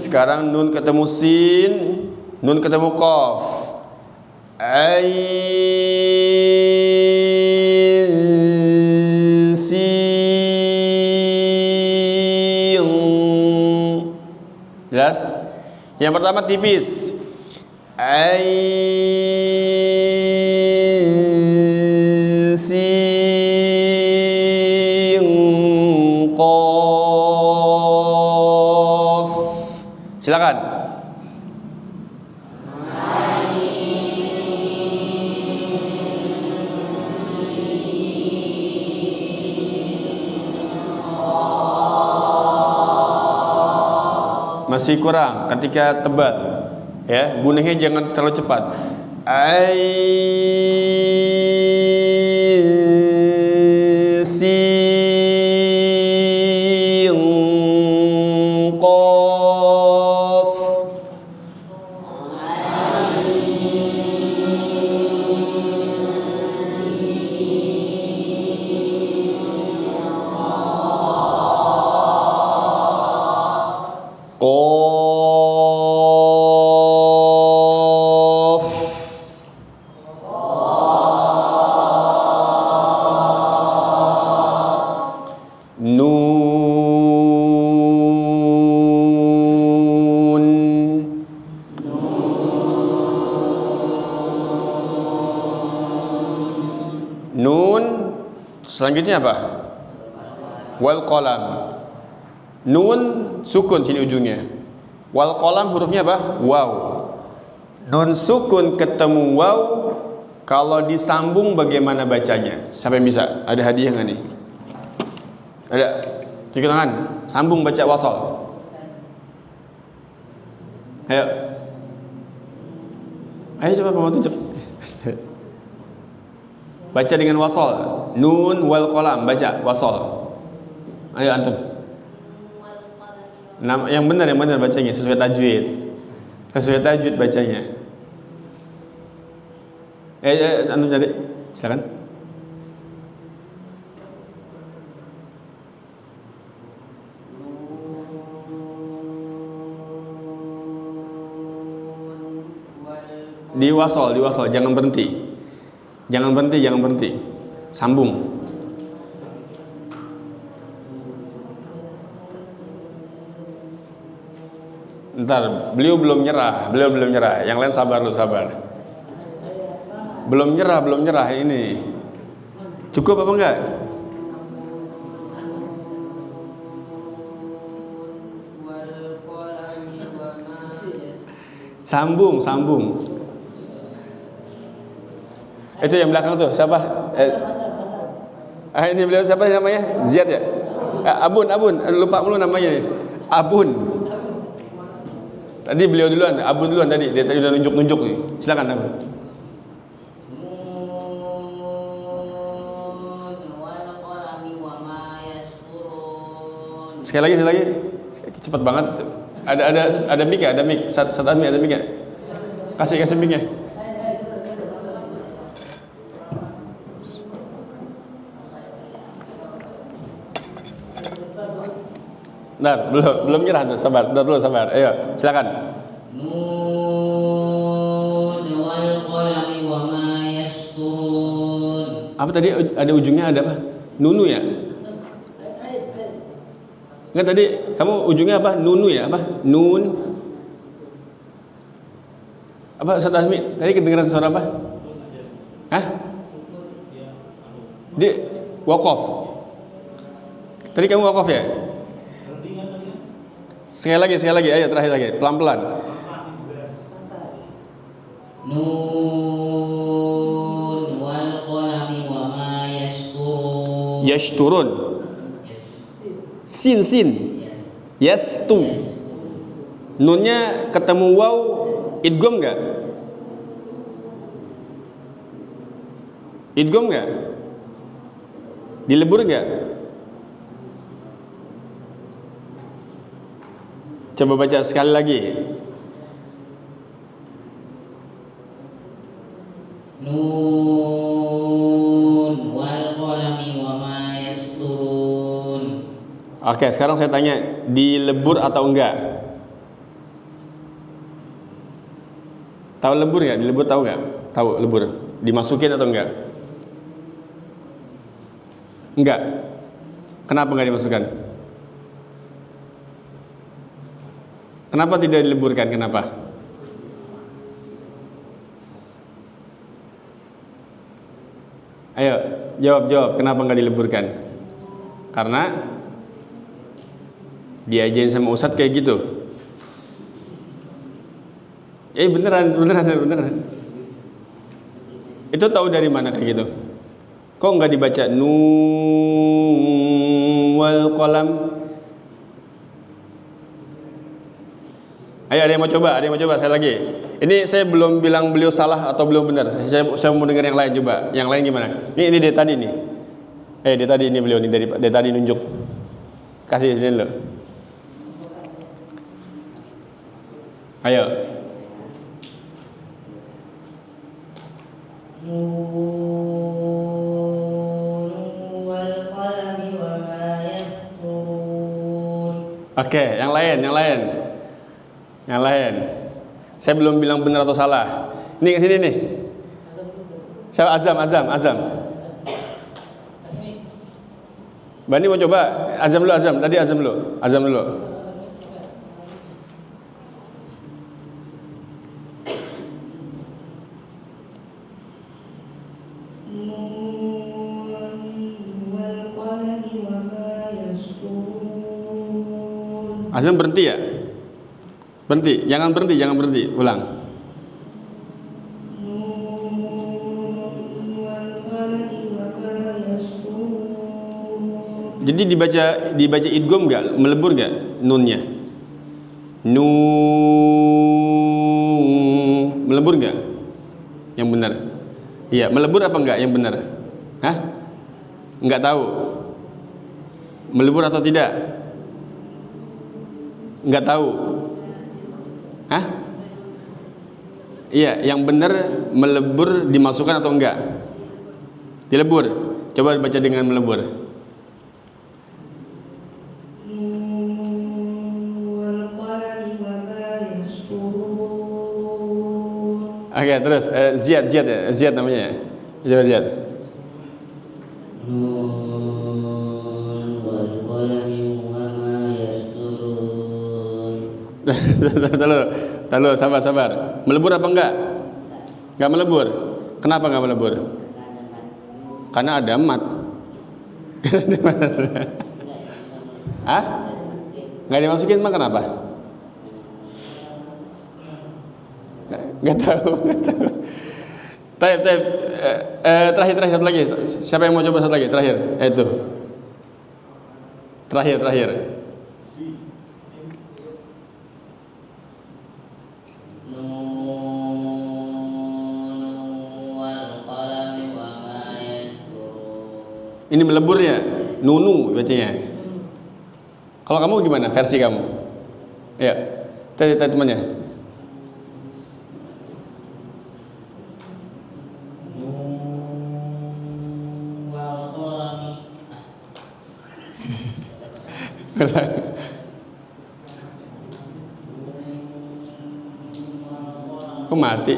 [SPEAKER 2] Sekarang nun ketemu sin, nun ketemu qaf. Ain sin. Jelas? Yang pertama tipis. Ain sin qaf. Silakan. Masih kurang ketika tebal, ya, bunyinya jangan terlalu cepat. Ain sin qaf. Qaf. Nun. Nun. Selanjutnya apa? Wal qalam. Nun sukun sini ujungnya. Wal qalam hurufnya apa? Waw. Nun sukun ketemu waw, kalau disambung bagaimana bacanya? Siapa yang bisa? Ada hadiah nggak nih? Ada? Tunjuk tangan. Sambung baca wasol. Ayo. Ayo coba kamu tunjuk. Baca dengan wasol. Nun wal qalam, baca wasol. Ayo antum. Yang benar bacanya sesuai tajwid. Sesuai tajwid bacanya. Antum cari. Silakan. Di wasol, jangan berhenti. Jangan berhenti. Sambung. Ntar, beliau belum nyerah. Yang lain sabar. Belum nyerah ini. Cukup apa enggak? Sambung. Itu yang belakang tuh, siapa? Ini beliau siapa namanya? Ziyad ya? Abun, lupa mulu namanya nih. Abun. Tadi beliau duluan, Abun duluan tadi. Dia tadi udah nunjuk nih. Silakan Abun. Sekali lagi. Cepat banget. Ada mic ya? Ada mic. Satu mic ada mic ya? Kasih mic-nya. Nah, belum nyerah tuh, sabar. Ayo, silakan.
[SPEAKER 3] Nun wal qalami wa ma yasturun.
[SPEAKER 2] Apa tadi ada ujungnya ada apa? Nunu ya? Enggak, tadi kamu ujungnya apa? Nunu ya? Apa? Nun. Apa Ustaz Azmi? Tadi kedengeran suara apa? Hah? Di waqaf. Tadi kamu waqaf ya? Sekali lagi, ayo terakhir lagi, pelan-pelan.
[SPEAKER 3] Nun wal qalami wa ma yasturun.
[SPEAKER 2] Yashturun. Sin. Yes tu. Nunnya ketemu waw, idgham nggak? Idgham nggak? Dilebur nggak? Coba baca sekali lagi.
[SPEAKER 3] Nun wal qalami wa ma yasturun.
[SPEAKER 2] Oke, sekarang saya tanya, dilebur atau enggak? Tahu lebur nggak? Dilebur tahu nggak? Tahu lebur. Dimasukin atau enggak? Enggak. Kenapa enggak dimasukkan? Kenapa tidak dileburkan? Kenapa? Ayo, jawab. Kenapa enggak dileburkan? Karena diajarin sama ustadz kayak gitu. Beneran. Itu tahu dari mana kayak gitu? Kok enggak dibaca nun wal qalam? Ayo, ada yang mau coba saya lagi. Ini saya belum bilang beliau salah atau belum benar. Saya mau dengar yang lain coba. Yang lain gimana? Ini dari tadi nih. Dari tadi ini beliau nih dari tadi nunjuk. Kasih sini dulu. Ayo. Oke, yang lain. Saya belum bilang benar atau salah. Ini ke sini nih. Saya Azam. Bani mau coba? Azam dulu. Tadi Azam dulu. Azam berhenti ya? Berhenti, jangan berhenti. Ulang. Jadi dibaca idgham enggak? Melebur enggak nunnya? Melebur enggak? Yang benar. Iya, melebur apa enggak yang benar? Hah? Enggak tahu. Melebur atau tidak? Enggak tahu. Hah? Iya, yang benar melebur dimasukkan atau enggak? Dilebur. Coba baca dengan melebur. Oke, terus Ziyad namanya. Coba Ziyad. Tahu, sabar. Melebur apa enggak? Enggak melebur. Kenapa enggak melebur? Karena ada mat. Hah? Enggak dimasukin mah kenapa? Enggak tahu. Taib. Terakhir satu lagi. Siapa yang mau coba satu lagi? Terakhir. Itu. Terakhir. Ini melebur ya, nunu bacanya. Kalau kamu gimana versi kamu? Ya, tanya temannya. Kok mati?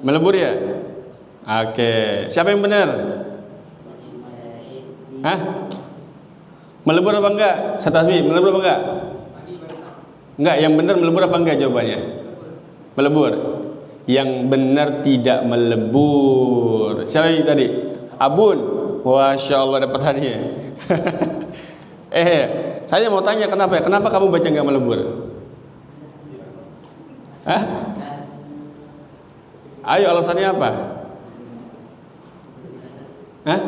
[SPEAKER 2] Melebur ya? Oke, siapa yang benar? Hah? Melebur apa enggak? Satasmi, melebur apa enggak? Enggak, yang benar melebur apa enggak jawabannya? Melebur. Yang benar tidak melebur. Siapa yang tadi? Abun. Masya Allah dapat hadiah. Saya mau tanya kenapa? Kenapa kamu baca enggak melebur? Hah? Ayo, alasannya apa? Hah?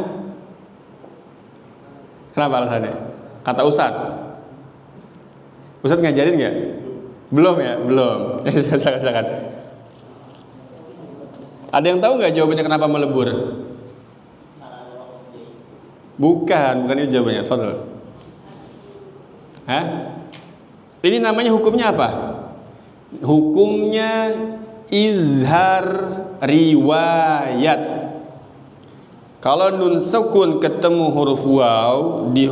[SPEAKER 2] Kenapa alasannya? Kata Ustadz. Ustadz ngajarin nggak? Belum ya? Belum. Silakan. Ada yang tahu nggak jawabannya kenapa melebur? Bukan itu jawabannya. Fadl. Hah? Ini namanya hukumnya apa? Hukumnya izhar riwayat. Kalau nun sukun ketemu huruf waw di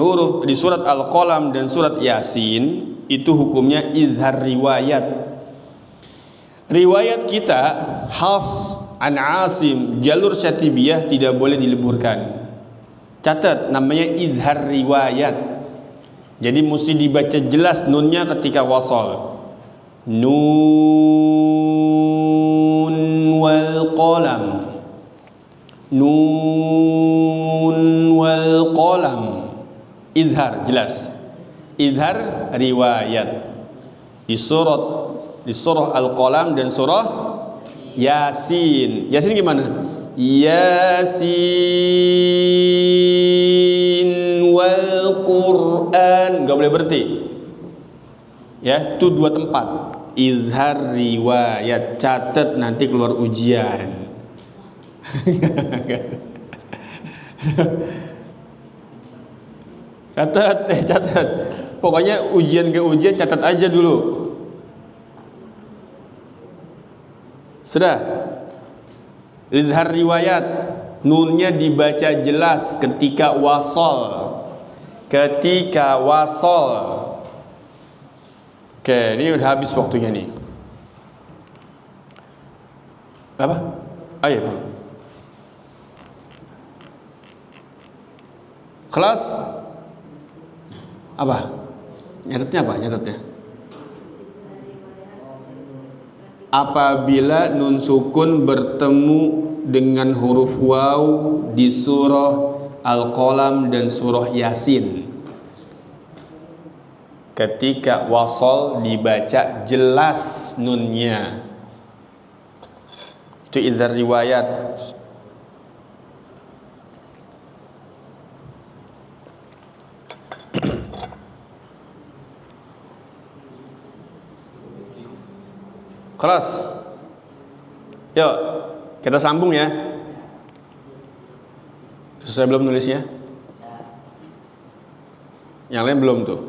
[SPEAKER 2] surat Al-Qalam dan surat Yasin, itu hukumnya izhar riwayat. Riwayat kita Hafs an Asim jalur Syatibiyah tidak boleh dileburkan. Catat, namanya izhar riwayat. Jadi mesti dibaca jelas nunnya ketika wasal. Nun wal qalam. Nun wal qalam. Izhar jelas. Izhar riwayat. Di surah Al-Qalam dan surah Yasin. Yasin gimana? Yasin wal Qur'an. Gak boleh berhenti. Ya, itu 2 tempat. Izhar riwayat. Catat nanti keluar ujian. Catat. Pokoknya ujian ke ujian catat aja dulu. Sudah. Izhar riwayat, nunnya dibaca jelas ketika wasol. Oke, ini udah habis waktunya nih. Apa? Ayo, Fam. Kelas apa? Nyatetnya. Apabila nun sukun bertemu dengan huruf waw di surah Al-Qalam dan surah Yasin, ketika wasol dibaca jelas nunnya, itu izhar riwayat. Kelas, yuk kita sambung ya. Selesai belum nulisnya? Yang lain belum tuh.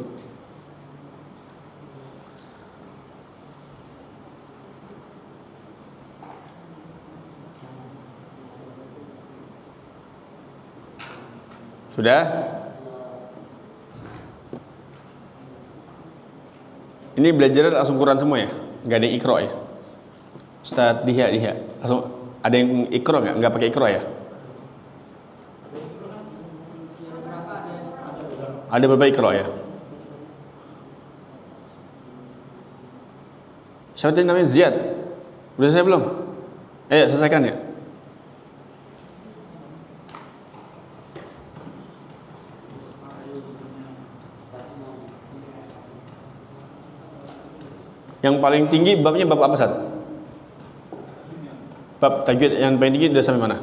[SPEAKER 2] Sudah? Ini belajar langsung Quran semua ya? Gak ada yang ikro ya? Ustadz Diha langsung ada yang ikro nggak? Nggak pakai ikro ya? Ada beberapa ikro ya? Siapa tadi namanya Ziyad? Udah selesai belum? Selesaikan ya. Yang paling tinggi babnya bab apa, Ustaz? Bab tajwid yang paling tinggi udah sampai mana?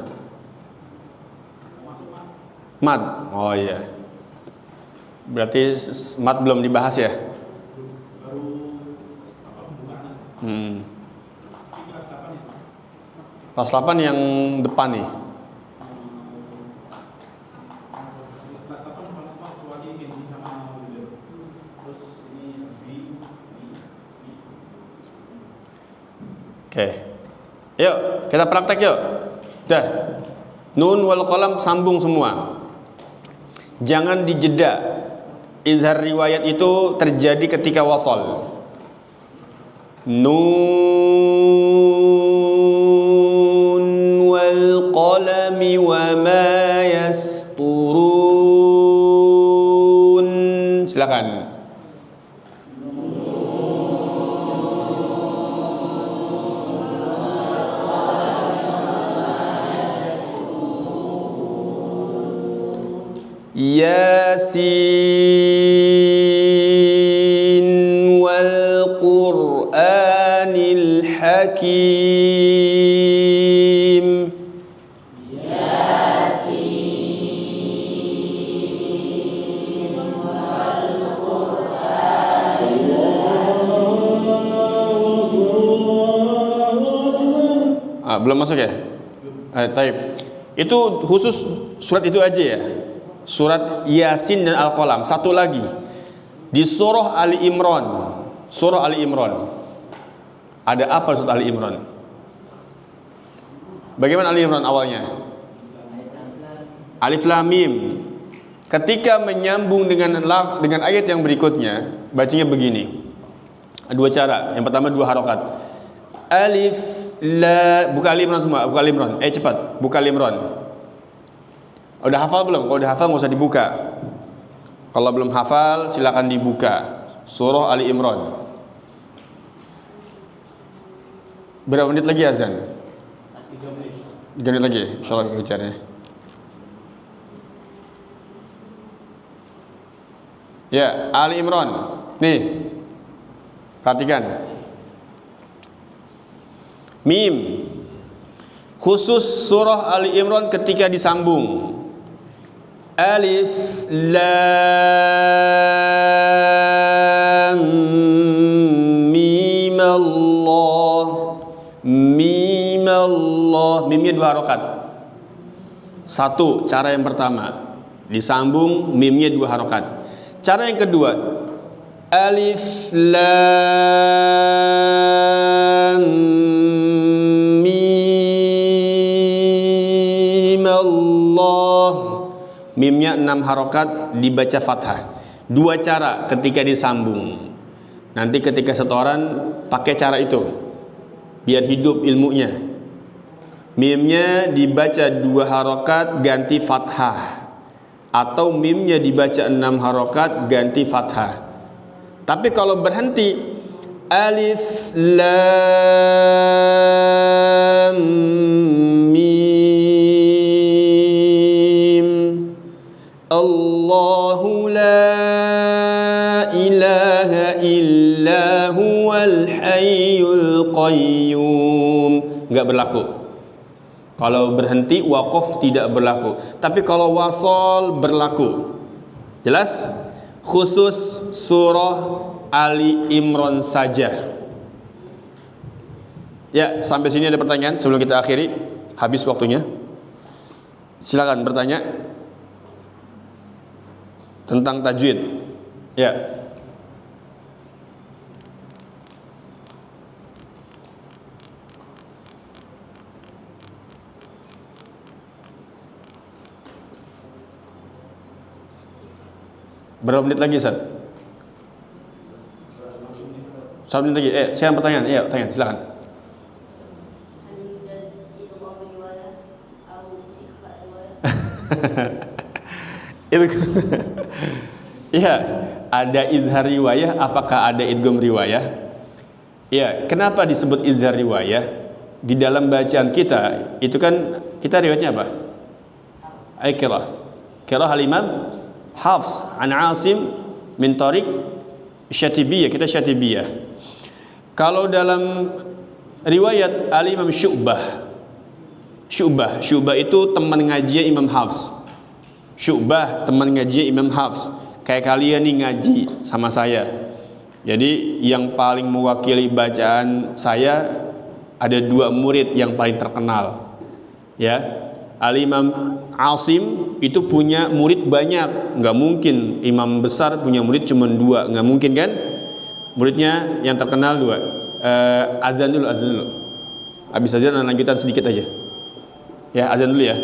[SPEAKER 2] Mad. Oh iya. Berarti mad belum dibahas ya? Kelas 8 yang depan nih. Oke. Yuk, kita praktek yuk. Dah. Nun wal qalam sambung semua. Jangan dijeda. Izhar riwayat itu terjadi ketika wasal. Nun wal qalami wa ma yasturun. Silakan. Yasin wal Qur'anil Hakim. Belum masuk ya? Taib. Itu khusus surat itu aja ya. Surat Yasin dan Al-Qalam. Satu lagi di surah Ali Imran. Surah Ali Imran. Ada apa surat Ali Imran? Bagaimana Ali Imran awalnya? Alif Lam Mim. Ketika menyambung dengan ayat yang berikutnya, bacanya begini. Dua cara. Yang pertama dua harokat. Alif la, buka Ali Imran semua, buka Ali Imran. Cepat, buka Ali Imran. Udah hafal belum? Kalau udah hafal nggak usah dibuka. Kalau belum hafal silakan dibuka. Surah Ali Imran. Berapa menit lagi azan? 3 menit lagi, insyaallah kejarnya. Ya, Ali Imran. Nih. Perhatikan. Mim. Khusus surah Ali Imran ketika disambung. Alif Lam Mim Allah. Mim Allah. Mimnya dua harokat. Satu, cara yang pertama. Disambung, mimnya dua harokat. Cara yang kedua, Alif Lam Mim Allah. Mimnya 6 harokat dibaca fathah. Dua cara ketika disambung. Nanti ketika setoran pakai cara itu biar hidup ilmunya. Mimnya dibaca 2 harokat ganti fathah, atau mimnya dibaca 6 harokat ganti fathah. Tapi kalau berhenti Alif Lam Mim Allahu la ilaha illa huwal hayyul qayyum, enggak berlaku. Kalau berhenti waqaf tidak berlaku. Tapi kalau wasol berlaku. Jelas? Khusus surah Ali Imran saja. Ya, sampai sini ada pertanyaan sebelum kita akhiri, habis waktunya. Silakan bertanya tentang tajwid. Ya. Berapa menit lagi, Ustaz? 1 menit lagi. Saya pertanyaan. Tanya, silakan. Itu iya, ada izhar riwayah, apakah ada idgham riwayah? Iya, kenapa disebut izhar riwayah? Di dalam bacaan kita, itu kan kita riwayatnya apa? Qiraah. Qiraah al-Imam Hafs an Asim min Tariq Syatibiyah, kita Syatibiyah. Kalau dalam riwayat al-Imam Syu'bah itu teman ngaji Imam Hafs. Syu'bah teman ngaji Imam Hafs. Kayak kalian nih ngaji sama saya. Jadi yang paling mewakili bacaan saya ada 2 murid yang paling terkenal. Ya. Al-Imam Asim itu punya murid banyak. Nggak mungkin imam besar punya murid cuma 2. Nggak mungkin kan? Muridnya yang terkenal 2. Azan dulu. Habis azan lanjutan sedikit aja. Ya, azan dulu ya.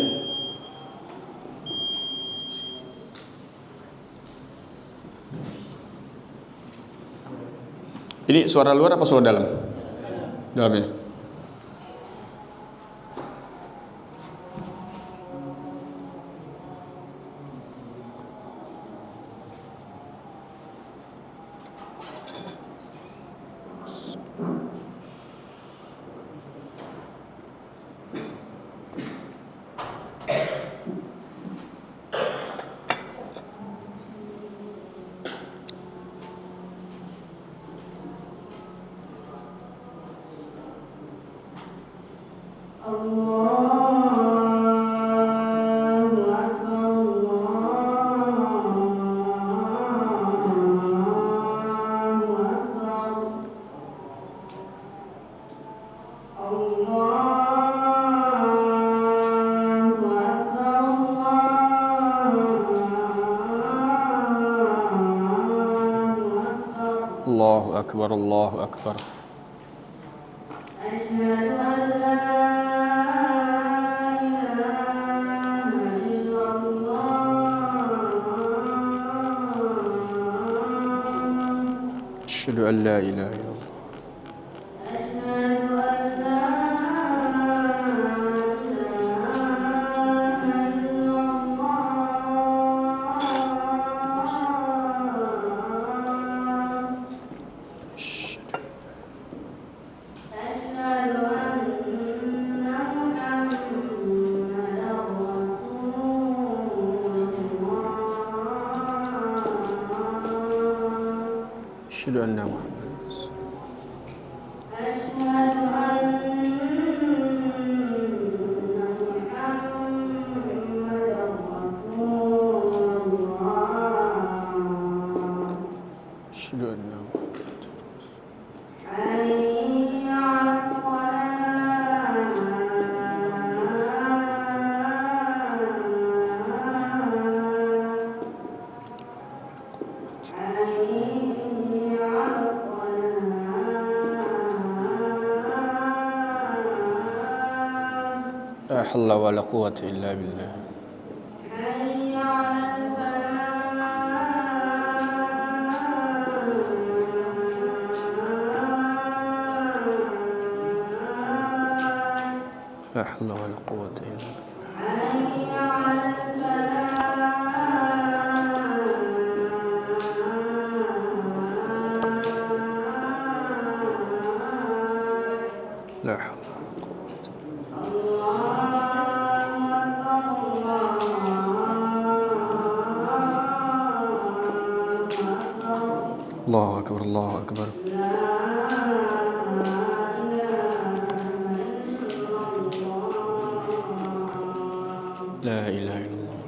[SPEAKER 2] Ini suara luar apa suara dalam? Dalam ya. akbar, Allahu akbar.
[SPEAKER 4] Asyhadu an la ilaha illallah.
[SPEAKER 2] Asyhadu an la ilaha illallah. Asyhadu anna Muhammadan Rasulullah.
[SPEAKER 4] Asyhadu anna Muhammadan Rasulullah.
[SPEAKER 2] Asyhadu anna Muhammadan Rasulullah.
[SPEAKER 4] Hayya 'alas
[SPEAKER 2] La haula wa la quwwata illa billah.
[SPEAKER 4] hayya 'alal falah.
[SPEAKER 2] La haula wa la quwwata illa billah.
[SPEAKER 4] Hayya 'alal falah.
[SPEAKER 2] La haula. Allahu akbar, Allahu akbar. La ilaha illallah.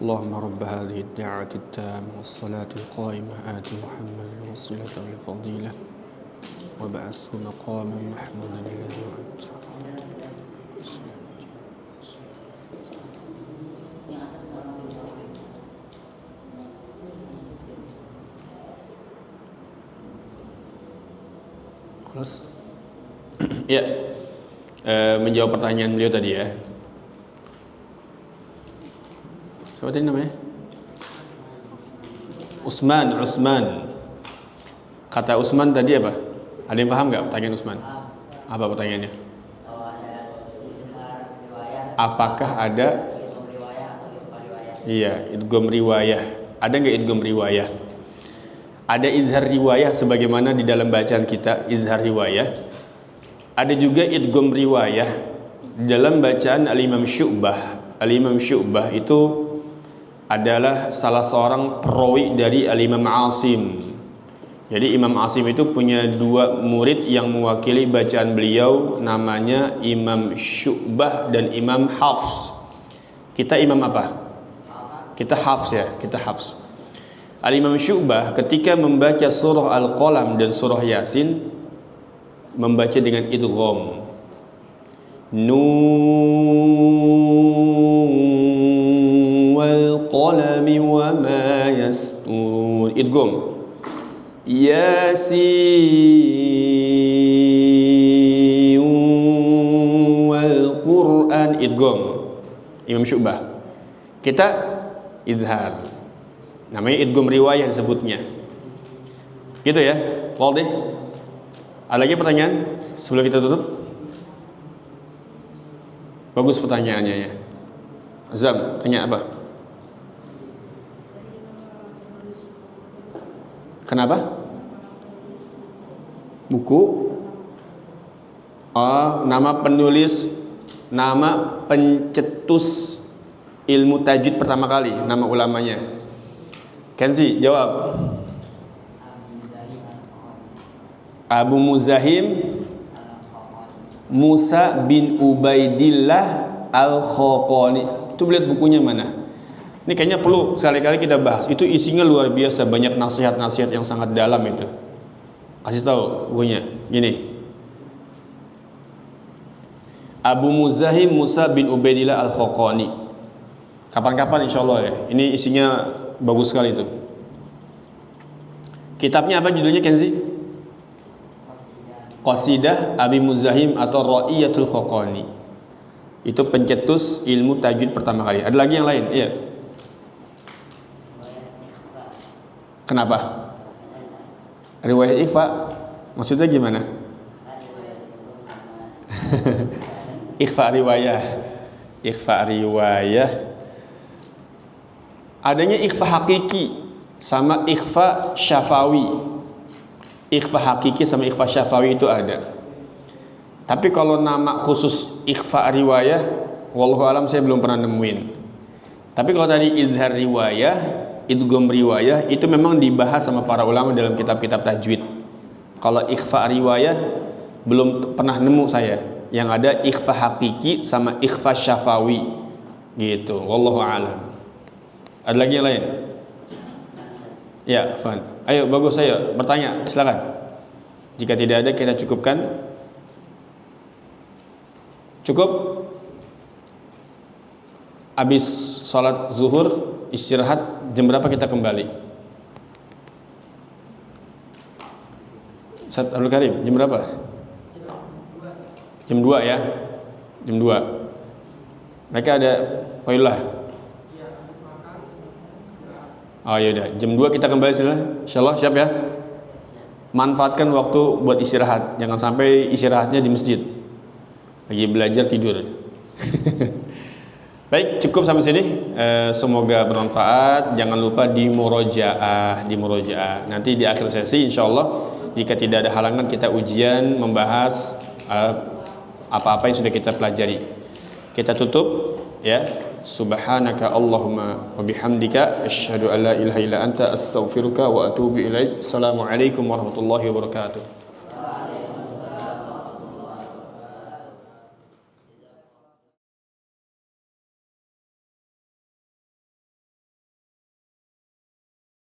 [SPEAKER 2] اللهم رب هذه الدعوة التامة والصلاة القائمة آت محمدا الوسيلة والفضيلة وابعثه مقاما محمودا الذي وعدته. Kelas? Ya, menjawab pertanyaan beliau tadi ya. Siapa tadi namanya? Usman. Kata Usman tadi apa? Ada yang paham nggak pertanyaan Usman? Apa pertanyaannya? Apakah ada? Iya, idgham riwayah. Ada nggak idgham riwayah? Ada izhar riwayah sebagaimana di dalam bacaan kita izhar riwayah. Ada juga idgham riwayah dalam bacaan Al-Imam Syu'bah. Al-Imam Syu'bah itu adalah salah seorang perawi dari Al-Imam Asim. Jadi Imam Asim itu punya dua murid yang mewakili bacaan beliau, namanya Imam Syu'bah dan Imam Hafs. Kita imam apa? Kita Hafs ya, kita Hafs. Al-Imam Syu'bah ketika membaca surah Al-Qalam dan surah Yasin membaca dengan idgham. Nun wal qalami wa ma yasturun. Idgham. Yasin wal Qur'an. Idgham. Imam Syu'bah. Kita izhar. Namanya idgham riwayah disebutnya. Gitu ya. Wadih? Ada lagi pertanyaan sebelum kita tutup? Bagus pertanyaannya ya. Azam, tanya apa? Kenapa? Buku? Oh, nama penulis, nama pencetus ilmu tajwid pertama kali, nama ulamanya. Kenzi, jawab. Abu Muzahim Musa bin Ubaidillah Al-Khaqani. Itu lihat bukunya mana? Ini kayaknya perlu sekali-kali kita bahas. Itu isinya luar biasa, banyak nasihat-nasihat yang sangat dalam itu. Kasih tahu bukunya. Gini. Abu Muzahim Musa bin Ubaidillah Al-Khaqani. Kapan-kapan insya Allah ya. Ini isinya Bagus sekali itu. Kitabnya apa judulnya, Kenzi? Qasidah Abi Muzahim atau Ra'iyatul Khaqani. Itu pencetus ilmu tajwid pertama kali. Ada lagi yang lain? Iya. Kenapa? Riwayat ikhfa maksudnya gimana? Ikhfa riwayah. Ikhfa riwayah. Adanya ikhfa hakiki sama ikhfa syafawi. Ikhfa hakiki sama ikhfa syafawi itu ada. Tapi kalau nama khusus ikhfa riwayah, wallahu alam saya belum pernah nemuin. Tapi kalau tadi izhar riwayah, idgham riwayah, itu memang dibahas sama para ulama dalam kitab-kitab tajwid. Kalau ikhfa riwayah belum pernah nemu saya. Yang ada ikhfa hakiki sama ikhfa syafawi gitu. Wallahu alam. Ada lagi yang lain? Ya, Fan. Ayo, bagus, saya bertanya, silakan. Jika tidak ada, kita cukupkan. Cukup? Habis sholat zuhur, istirahat, jam berapa kita kembali? Ustaz Abdul Karim, jam berapa? Jam 2 ya? Jam 2. Mereka ada poilah. Oh yaudah, jam 2 kita kembali insyaallah, siap ya? Manfaatkan waktu buat istirahat. Jangan sampai istirahatnya di masjid. Lagi belajar tidur. Baik, cukup sampai sini. Semoga bermanfaat. Jangan lupa di murojaah. Nanti di akhir sesi insyaallah, jika tidak ada halangan, kita ujian membahas apa-apa yang sudah kita pelajari. Kita tutup ya. Subhanaka Allahumma wa bihamdika asyhadu an la ilaha illa anta astaghfiruka wa atubu ilaik. Assalamualaikum warahmatullahi wabarakatuh.